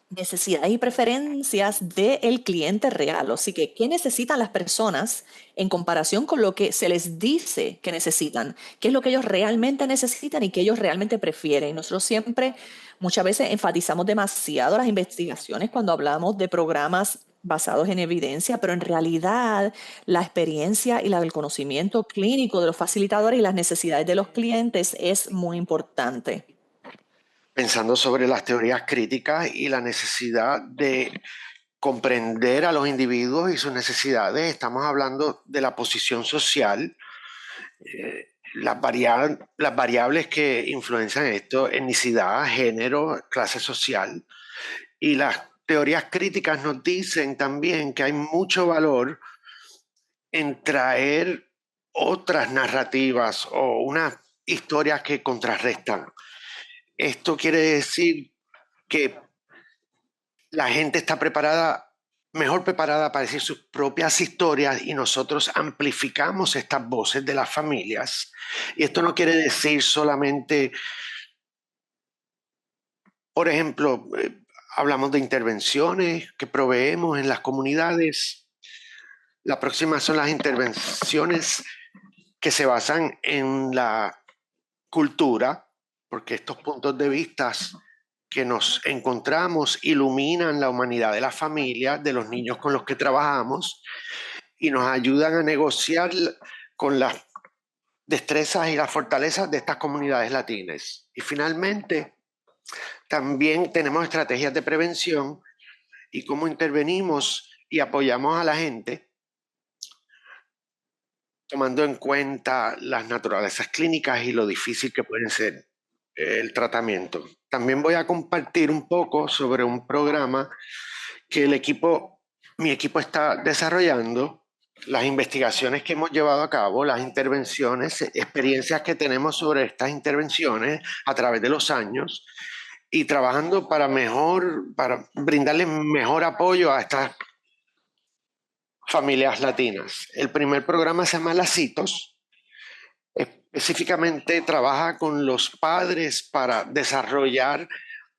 necesidades y preferencias del cliente real. Así que, ¿qué necesitan las personas en comparación con lo que se les dice que necesitan? ¿Qué es lo que ellos realmente necesitan y qué ellos realmente prefieren? Nosotros siempre, muchas veces, enfatizamos demasiado las investigaciones cuando hablamos de programas basados en evidencia, pero en realidad la experiencia y el conocimiento clínico de los facilitadores y las necesidades de los clientes es muy importante. Pensando sobre las teorías críticas y la necesidad de comprender a los individuos y sus necesidades, estamos hablando de la posición social, las variables que influencian esto, etnicidad, género, clase social. Y las teorías críticas nos dicen también que hay mucho valor en traer otras narrativas o unas historias que contrarrestan. Esto quiere decir que la gente está mejor preparada para decir sus propias historias y nosotros amplificamos estas voces de las familias. Y esto no quiere decir solamente, por ejemplo, hablamos de intervenciones que proveemos en las comunidades. La próxima son las intervenciones que se basan en la cultura, porque estos puntos de vista que nos encontramos iluminan la humanidad de la familia, de los niños con los que trabajamos y nos ayudan a negociar con las destrezas y las fortalezas de estas comunidades latinas. Y finalmente, también tenemos estrategias de prevención y cómo intervenimos y apoyamos a la gente tomando en cuenta las naturalezas clínicas y lo difícil que pueden ser el tratamiento. También voy a compartir un poco sobre un programa que mi equipo está desarrollando, las investigaciones que hemos llevado a cabo, las intervenciones, experiencias que tenemos sobre estas intervenciones a través de los años y trabajando para brindarle mejor apoyo a estas familias latinas. El primer programa se llama Lacitos. Específicamente trabaja con los padres para desarrollar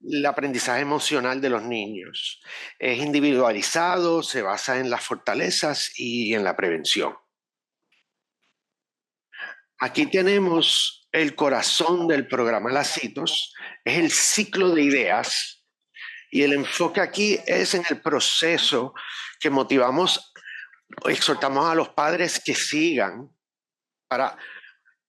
el aprendizaje emocional de los niños. Es individualizado, se basa en las fortalezas y en la prevención. Aquí tenemos el corazón del programa Lacitos, es el ciclo de ideas y el enfoque aquí es en el proceso que motivamos, exhortamos a los padres que sigan para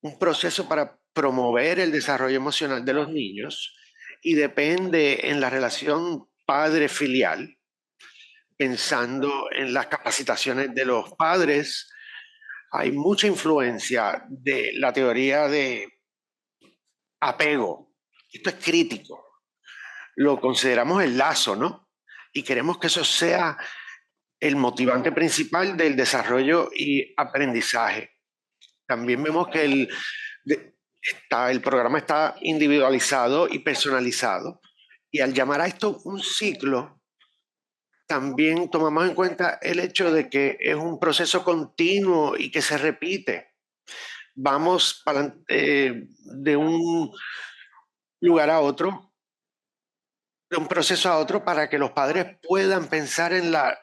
un proceso para promover el desarrollo emocional de los niños y depende en la relación padre-filial, pensando en las capacitaciones de los padres. Hay mucha influencia de la teoría de apego. Esto es crítico. Lo consideramos el lazo, ¿no? Y queremos que eso sea el motivante principal del desarrollo y aprendizaje. También vemos que el programa está individualizado y personalizado. Y al llamar a esto un ciclo, también tomamos en cuenta el hecho de que es un proceso continuo y que se repite. Vamos de un lugar a otro, de un proceso a otro, para que los padres puedan pensar en la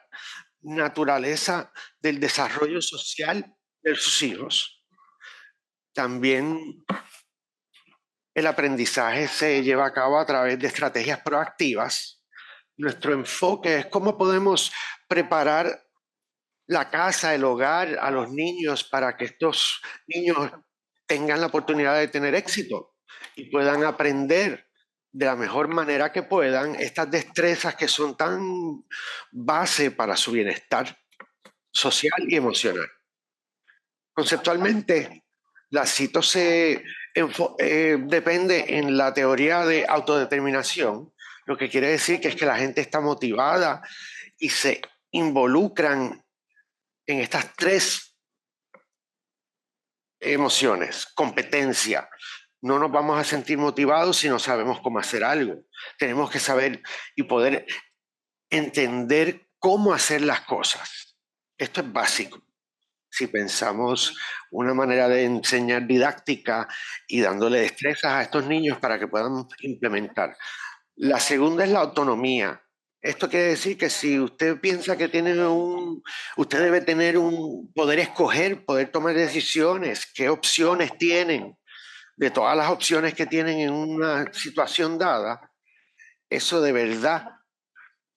naturaleza del desarrollo social de sus hijos. También el aprendizaje se lleva a cabo a través de estrategias proactivas. Nuestro enfoque es cómo podemos preparar la casa, el hogar, a los niños para que estos niños tengan la oportunidad de tener éxito y puedan aprender de la mejor manera que puedan estas destrezas que son tan base para su bienestar social y emocional. Conceptualmente, la CITO depende en la teoría de autodeterminación, lo que quiere decir que es que la gente está motivada y se involucran en estas tres emociones. Competencia. No nos vamos a sentir motivados si no sabemos cómo hacer algo. Tenemos que saber y poder entender cómo hacer las cosas. Esto es básico. Si pensamos una manera de enseñar didáctica y dándole destrezas a estos niños para que puedan implementar. La segunda es la autonomía. Esto quiere decir que si usted piensa que usted debe tener un poder escoger, poder tomar decisiones, qué opciones tienen, de todas las opciones que tienen en una situación dada, eso de verdad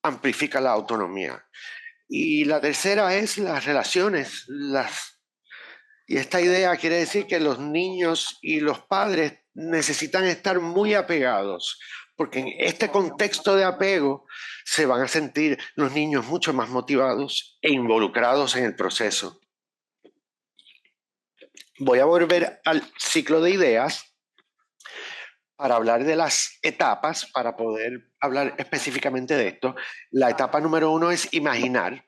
amplifica la autonomía. Y la tercera es las relaciones. Y esta idea quiere decir que los niños y los padres necesitan estar muy apegados, porque en este contexto de apego se van a sentir los niños mucho más motivados e involucrados en el proceso. Voy a volver al ciclo de ideas para hablar de las etapas, para poder hablar específicamente de esto. La etapa número 1 es imaginar,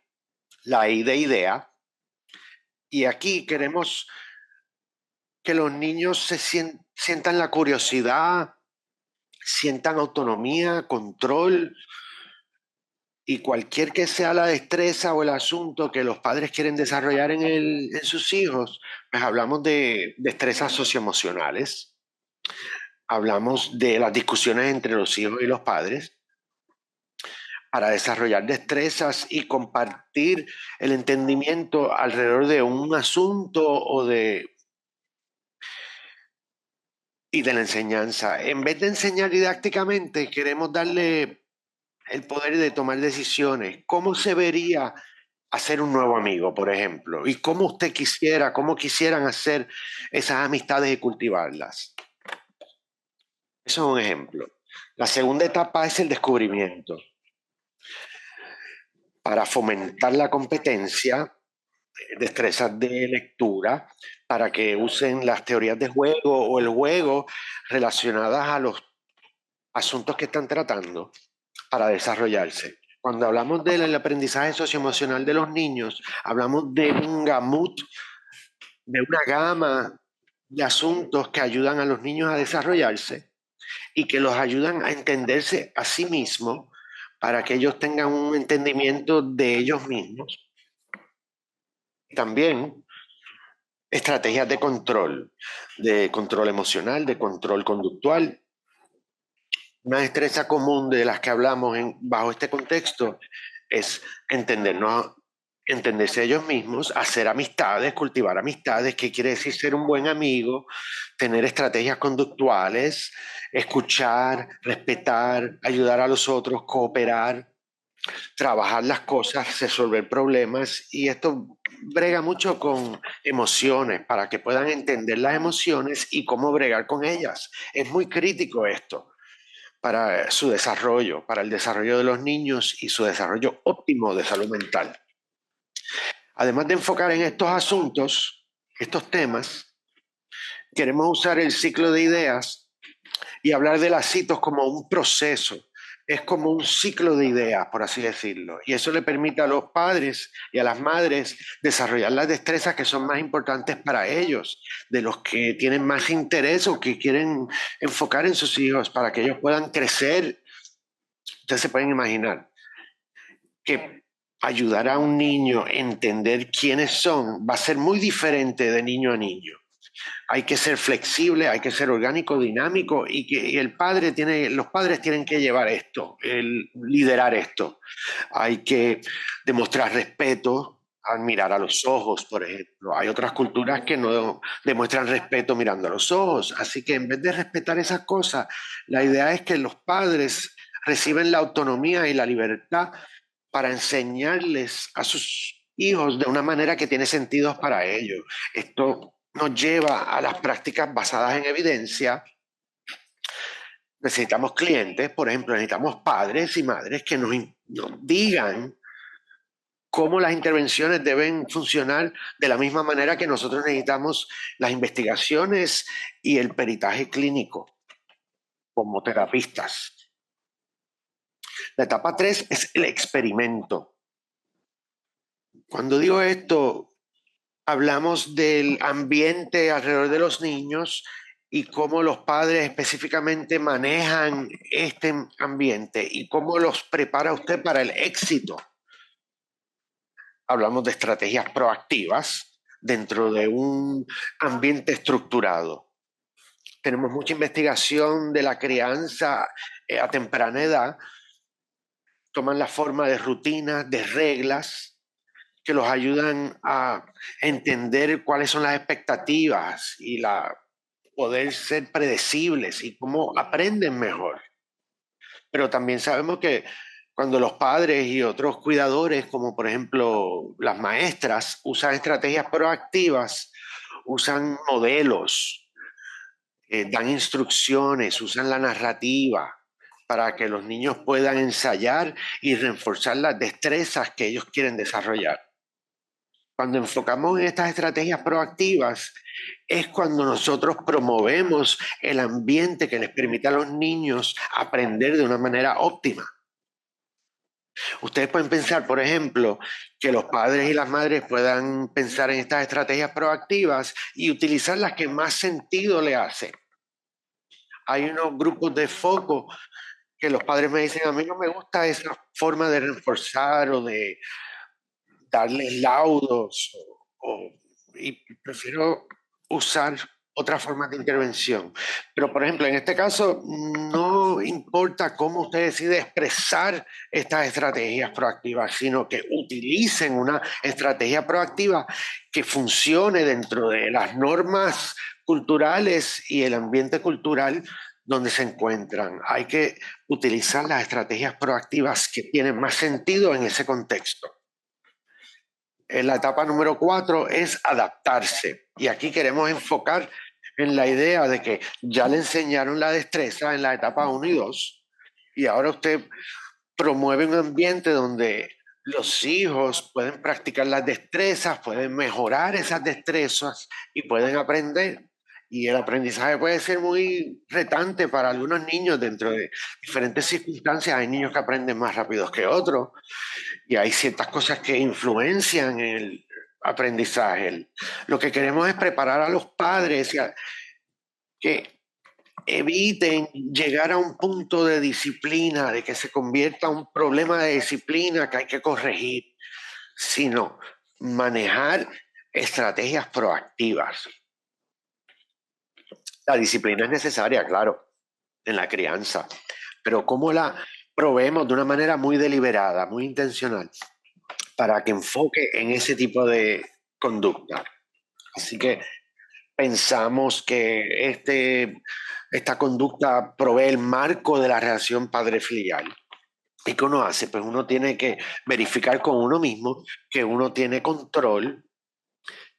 la I de idea, y aquí queremos que los niños sientan la curiosidad, sientan autonomía, control, y cualquier que sea la destreza o el asunto que los padres quieren desarrollar en sus hijos, pues hablamos de destrezas socioemocionales, hablamos de las discusiones entre los hijos y los padres para desarrollar destrezas y compartir el entendimiento alrededor de un asunto y de la enseñanza. En vez de enseñar didácticamente, queremos darle el poder de tomar decisiones. ¿Cómo se vería hacer un nuevo amigo, por ejemplo? ¿Y cómo usted quisiera, cómo quisieran hacer esas amistades y cultivarlas? Eso es un ejemplo. La segunda etapa es el descubrimiento. Para fomentar la competencia, destrezas de lectura, para que usen las teorías de juego o el juego relacionadas a los asuntos que están tratando para desarrollarse. Cuando hablamos del aprendizaje socioemocional de los niños, hablamos de un gamut, de una gama de asuntos que ayudan a los niños a desarrollarse y que los ayudan a entenderse a sí mismos para que ellos tengan un entendimiento de ellos mismos. También estrategias de control emocional, de control conductual. Una destreza común de las que hablamos bajo este contexto es entenderse ellos mismos, hacer amistades, cultivar amistades, que quiere decir ser un buen amigo, tener estrategias conductuales, escuchar, respetar, ayudar a los otros, cooperar, trabajar las cosas, resolver problemas, y esto brega mucho con emociones para que puedan entender las emociones y cómo bregar con ellas. Es muy crítico esto para su desarrollo, para el desarrollo de los niños y su desarrollo óptimo de salud mental. Además de enfocar en estos asuntos, estos temas, queremos usar el ciclo de ideas y hablar de las citos como un proceso. Es como un ciclo de ideas, por así decirlo. Y eso le permite a los padres y a las madres desarrollar las destrezas que son más importantes para ellos, de los que tienen más interés o que quieren enfocar en sus hijos para que ellos puedan crecer. Ustedes se pueden imaginar que ayudar a un niño a entender quiénes son va a ser muy diferente de niño a niño. Hay que ser flexible, hay que ser orgánico, dinámico, y los padres tienen que llevar esto, liderar esto. Hay que demostrar respeto al mirar a los ojos, por ejemplo. Hay otras culturas que no demuestran respeto mirando a los ojos, así que en vez de respetar esas cosas, la idea es que los padres reciben la autonomía y la libertad para enseñarles a sus hijos de una manera que tiene sentido para ellos. Esto nos lleva a las prácticas basadas en evidencia. Necesitamos clientes, por ejemplo, necesitamos padres y madres que nos digan cómo las intervenciones deben funcionar de la misma manera que nosotros necesitamos las investigaciones y el peritaje clínico como terapistas. La etapa 3 es el experimento. Cuando digo esto, hablamos del ambiente alrededor de los niños y cómo los padres específicamente manejan este ambiente y cómo los prepara usted para el éxito. Hablamos de estrategias proactivas dentro de un ambiente estructurado. Tenemos mucha investigación de la crianza a temprana edad toman la forma de rutinas, de reglas, que los ayudan a entender cuáles son las expectativas y poder ser predecibles y cómo aprenden mejor. Pero también sabemos que cuando los padres y otros cuidadores, como por ejemplo las maestras, usan estrategias proactivas, usan modelos, dan instrucciones, usan la narrativa para que los niños puedan ensayar y reforzar las destrezas que ellos quieren desarrollar. Cuando enfocamos en estas estrategias proactivas, es cuando nosotros promovemos el ambiente que les permite a los niños aprender de una manera óptima. Ustedes pueden pensar, por ejemplo, que los padres y las madres puedan pensar en estas estrategias proactivas y utilizar las que más sentido le hacen. Hay unos grupos de foco que los padres me dicen, a mí no me gusta esa forma de reforzar o de darles laudos y prefiero usar otra forma de intervención. Pero, por ejemplo, en este caso, no importa cómo usted decide expresar estas estrategias proactivas, sino que utilicen una estrategia proactiva que funcione dentro de las normas culturales y el ambiente cultural donde se encuentran. Hay que utilizar las estrategias proactivas que tienen más sentido en ese contexto. En la etapa número 4 es adaptarse. Y aquí queremos enfocar en la idea de que ya le enseñaron la destreza en la etapa 1 y 2 y ahora usted promueve un ambiente donde los hijos pueden practicar las destrezas, pueden mejorar esas destrezas y pueden aprender. Y el aprendizaje puede ser muy retante para algunos niños dentro de diferentes circunstancias. Hay niños que aprenden más rápido que otros y hay ciertas cosas que influencian el aprendizaje. Lo que queremos es preparar a los padres que eviten llegar a un punto de disciplina, de que se convierta en un problema de disciplina que hay que corregir, sino manejar estrategias proactivas. La disciplina es necesaria, claro, en la crianza, pero ¿cómo la proveemos de una manera muy deliberada, muy intencional, para que enfoque en ese tipo de conducta? Así que pensamos que esta conducta provee el marco de la relación padre-filial. ¿Y qué uno hace? Pues uno tiene que verificar con uno mismo que uno tiene control,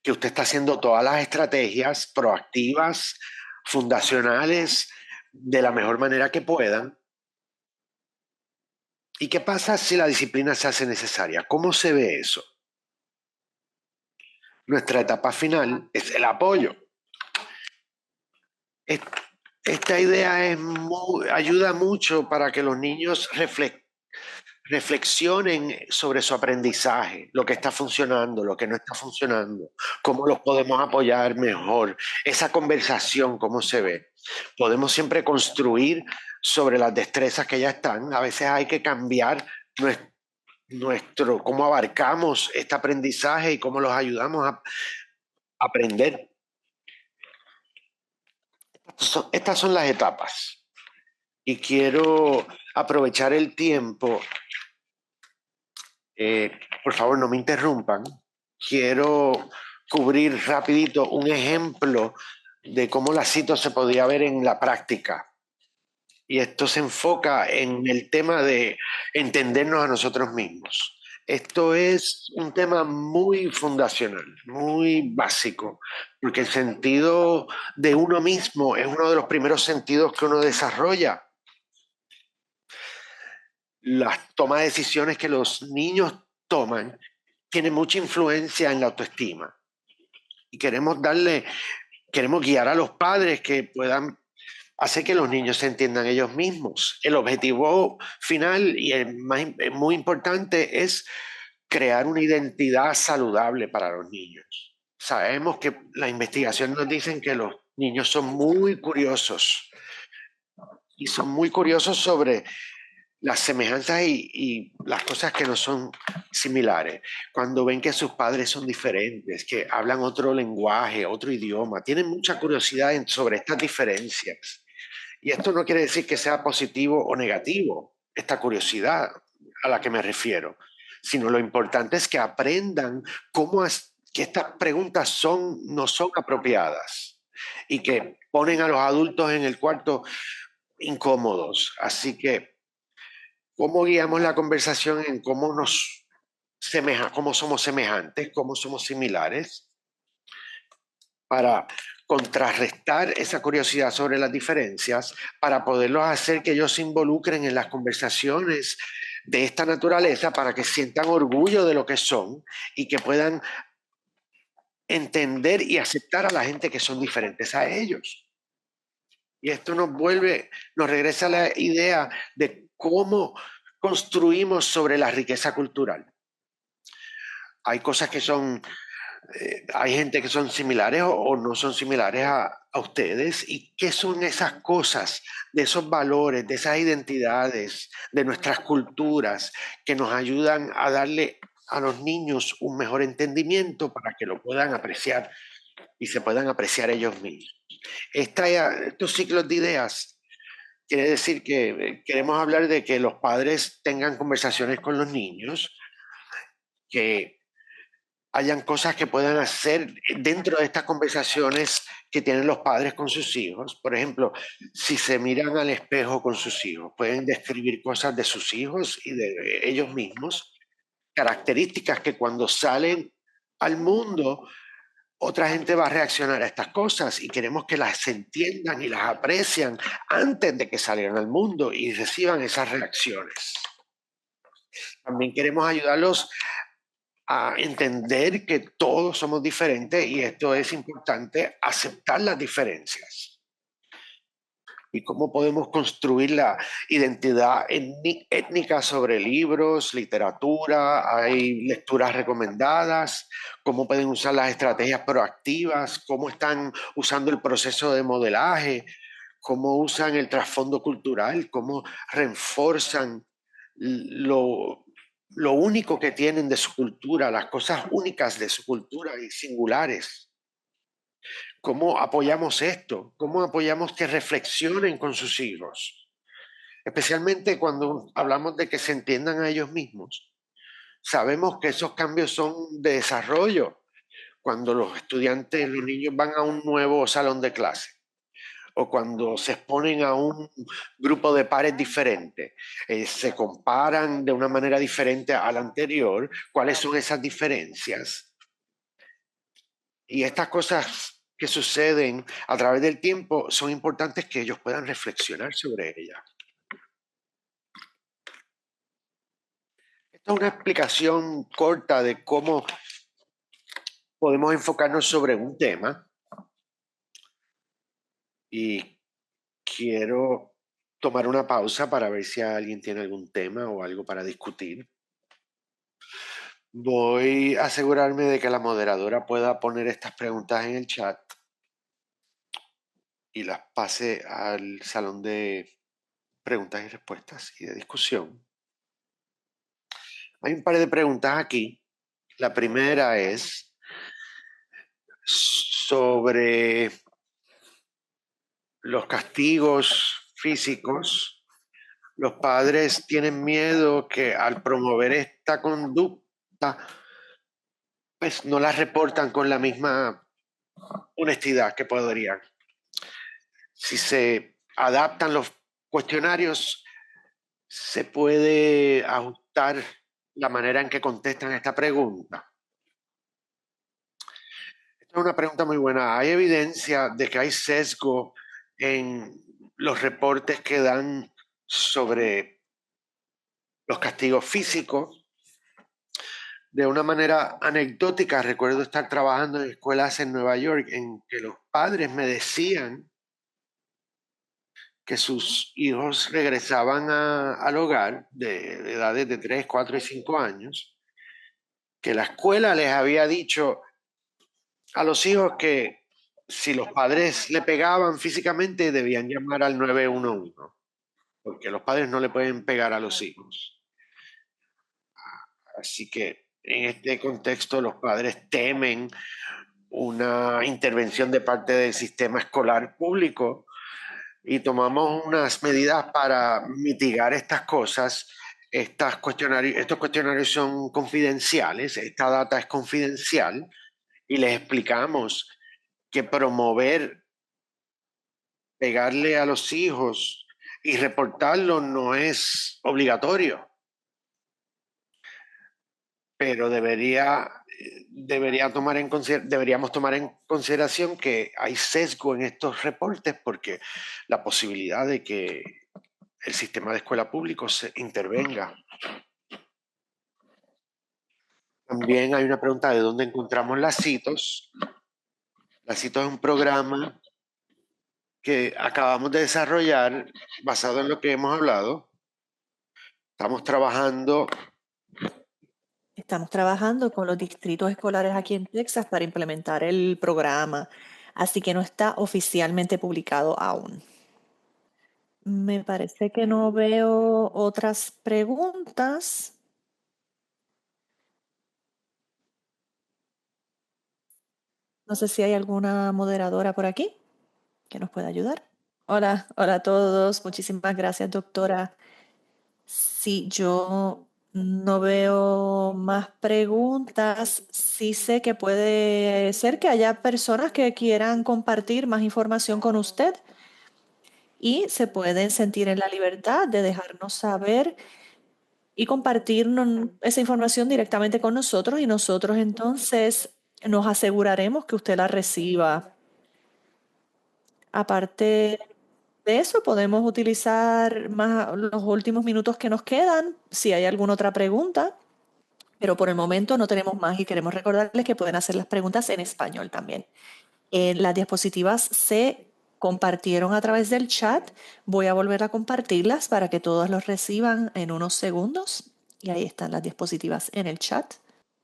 que usted está haciendo todas las estrategias proactivas, fundacionales, de la mejor manera que puedan. ¿Y qué pasa si la disciplina se hace necesaria? ¿Cómo se ve eso? Nuestra etapa final es el apoyo. Esta idea ayuda mucho para que los niños reflexionen sobre su aprendizaje, lo que está funcionando, lo que no está funcionando, cómo los podemos apoyar mejor, esa conversación, cómo se ve. Podemos siempre construir sobre las destrezas que ya están. A veces hay que cambiar cómo abarcamos este aprendizaje y cómo los ayudamos a aprender. Estas son las etapas y quiero aprovechar el tiempo. Por favor, no me interrumpan. Quiero cubrir rapidito un ejemplo de cómo la CITO se podía ver en la práctica. Y esto se enfoca en el tema de entendernos a nosotros mismos. Esto es un tema muy fundacional, muy básico, porque el sentido de uno mismo es uno de los primeros sentidos que uno desarrolla. Las tomas de decisiones que los niños toman tienen mucha influencia en la autoestima. Y queremos guiar a los padres que puedan hacer que los niños se entiendan ellos mismos. El objetivo final y muy importante es crear una identidad saludable para los niños. Sabemos que la investigación nos dice que los niños son muy curiosos y son muy curiosos sobre las semejanzas y las cosas que no son similares. Cuando ven que sus padres son diferentes, que hablan otro lenguaje, otro idioma, tienen mucha curiosidad sobre estas diferencias. Y esto no quiere decir que sea positivo o negativo, esta curiosidad. a la que me refiero, sino lo importante es que aprendan que estas preguntas no son apropiadas y que ponen a los adultos en el cuarto incómodos. Así que, ¿cómo guiamos la conversación en cómo somos semejantes, cómo somos similares, para contrarrestar esa curiosidad sobre las diferencias, para poderlos hacer que ellos se involucren en las conversaciones de esta naturaleza, para que sientan orgullo de lo que son y que puedan entender y aceptar a la gente que son diferentes a ellos? Y esto nos regresa a la idea de cómo construimos sobre la riqueza cultural. Hay cosas que hay gente que son similares o no son similares a ustedes. ¿Y qué son esas cosas, de esos valores, de esas identidades, de nuestras culturas que nos ayudan a darle a los niños un mejor entendimiento para que lo puedan apreciar y se puedan apreciar ellos mismos? Estos ciclos de ideas quiere decir que queremos hablar de que los padres tengan conversaciones con los niños, que hayan cosas que puedan hacer dentro de estas conversaciones que tienen los padres con sus hijos. Por ejemplo, si se miran al espejo con sus hijos, pueden describir cosas de sus hijos y de ellos mismos, características que cuando salen al mundo, otra gente va a reaccionar a estas cosas y queremos que las entiendan y las aprecian antes de que salgan al mundo y reciban esas reacciones. También queremos ayudarlos a entender que todos somos diferentes y esto es importante, aceptar las diferencias. Y cómo podemos construir la identidad étnica sobre libros, literatura, hay lecturas recomendadas, cómo pueden usar las estrategias proactivas, cómo están usando el proceso de modelaje, cómo usan el trasfondo cultural, cómo reforzan lo único que tienen de su cultura, las cosas únicas de su cultura y singulares. ¿Cómo apoyamos esto? ¿Cómo apoyamos que reflexionen con sus hijos? Especialmente cuando hablamos de que se entiendan a ellos mismos. Sabemos que esos cambios son de desarrollo cuando los estudiantes, los niños van a un nuevo salón de clase o cuando se exponen a un grupo de pares diferente, se comparan de una manera diferente al anterior, cuáles son esas diferencias. Y estas cosas que suceden a través del tiempo son importantes que ellos puedan reflexionar sobre ellas. Esta es una explicación corta de cómo podemos enfocarnos sobre un tema y quiero tomar una pausa para ver si alguien tiene algún tema o algo para discutir. Voy a asegurarme de que la moderadora pueda poner estas preguntas en el chat y las pase al salón de preguntas y respuestas y de discusión. Hay un par de preguntas aquí. La primera es sobre los castigos físicos. Los padres tienen miedo que al promover esta conducta, pues no la reportan con la misma honestidad que podrían. Si se adaptan los cuestionarios, se puede ajustar la manera en que contestan esta pregunta. Esta es una pregunta muy buena. ¿Hay evidencia de que hay sesgo en los reportes que dan sobre los castigos físicos? De una manera anecdótica, recuerdo estar trabajando en escuelas en Nueva York en que los padres me decían que sus hijos regresaban al hogar de edades de 3, 4 y 5 años, que la escuela les había dicho a los hijos que si los padres le pegaban físicamente debían llamar al 911, porque los padres no le pueden pegar a los hijos. Así que en este contexto los padres temen una intervención de parte del sistema escolar público y tomamos unas medidas para mitigar estas cosas, estos cuestionarios son confidenciales, esta data es confidencial y les explicamos que promover, pegarle a los hijos y reportarlo no es obligatorio, pero deberíamos tomar en consideración que hay sesgo en estos reportes porque la posibilidad de que el sistema de escuela público se intervenga. También hay una pregunta de dónde encontramos las CITOS. La CITOS es un programa que acabamos de desarrollar basado en lo que hemos hablado. Estamos trabajando Estamos trabajando con los distritos escolares aquí en Texas para implementar el programa, así que no está oficialmente publicado aún. Me parece que no veo otras preguntas. No sé si hay alguna moderadora por aquí que nos pueda ayudar. Hola, hola a todos. Muchísimas gracias, doctora. Sí, yo no veo más preguntas. Sí sé que puede ser que haya personas que quieran compartir más información con usted y se pueden sentir en la libertad de dejarnos saber y compartir esa información directamente con nosotros y nosotros entonces nos aseguraremos que usted la reciba. Aparte de eso, podemos utilizar más los últimos minutos que nos quedan si hay alguna otra pregunta, pero por el momento no tenemos más y queremos recordarles que pueden hacer las preguntas en español también. Las diapositivas se compartieron a través del chat. Voy a volver a compartirlas para que todos los reciban en unos segundos. Y ahí están las diapositivas en el chat.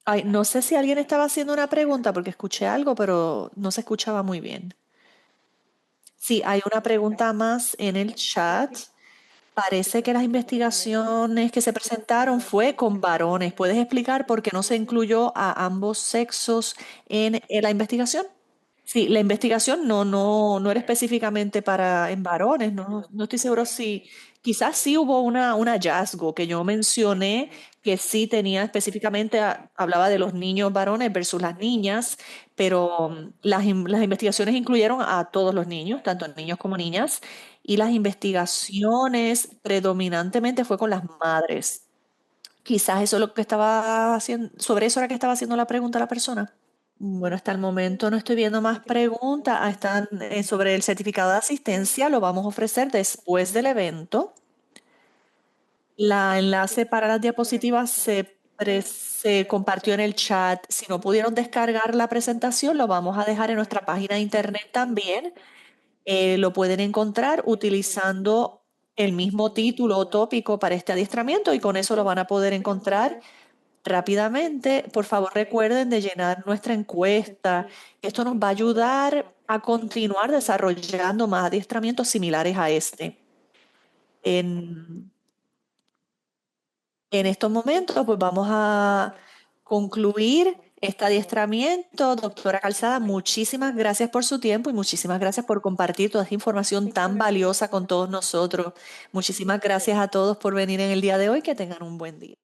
Ay, no sé si alguien estaba haciendo una pregunta porque escuché algo, pero no se escuchaba muy bien. Sí, hay una pregunta más en el chat. Parece que las investigaciones que se presentaron fue con varones. ¿Puedes explicar por qué no se incluyó a ambos sexos en la investigación? Sí, la investigación no era específicamente para en varones, no estoy seguro si, quizás sí hubo un hallazgo que yo mencioné que sí tenía específicamente, hablaba de los niños varones versus las niñas, pero las investigaciones incluyeron a todos los niños, tanto niños como niñas, y las investigaciones predominantemente fue con las madres. Quizás eso es lo que estaba haciendo, sobre eso era que estaba haciendo la pregunta la persona. Bueno, hasta el momento no estoy viendo más preguntas. Están sobre el certificado de asistencia, lo vamos a ofrecer después del evento. La enlace para las diapositivas se compartió en el chat. Si no pudieron descargar la presentación, lo vamos a dejar en nuestra página de internet también. Lo pueden encontrar utilizando el mismo título o tópico para este adiestramiento y con eso lo van a poder encontrar rápidamente. Por favor, recuerden de llenar nuestra encuesta. Esto nos va a ayudar a continuar desarrollando más adiestramientos similares a este. En, en estos momentos, pues vamos a concluir este adiestramiento. Doctora Calzada, muchísimas gracias por su tiempo y muchísimas gracias por compartir toda esta información tan valiosa con todos nosotros. Muchísimas gracias a todos por venir en el día de hoy. Que tengan un buen día.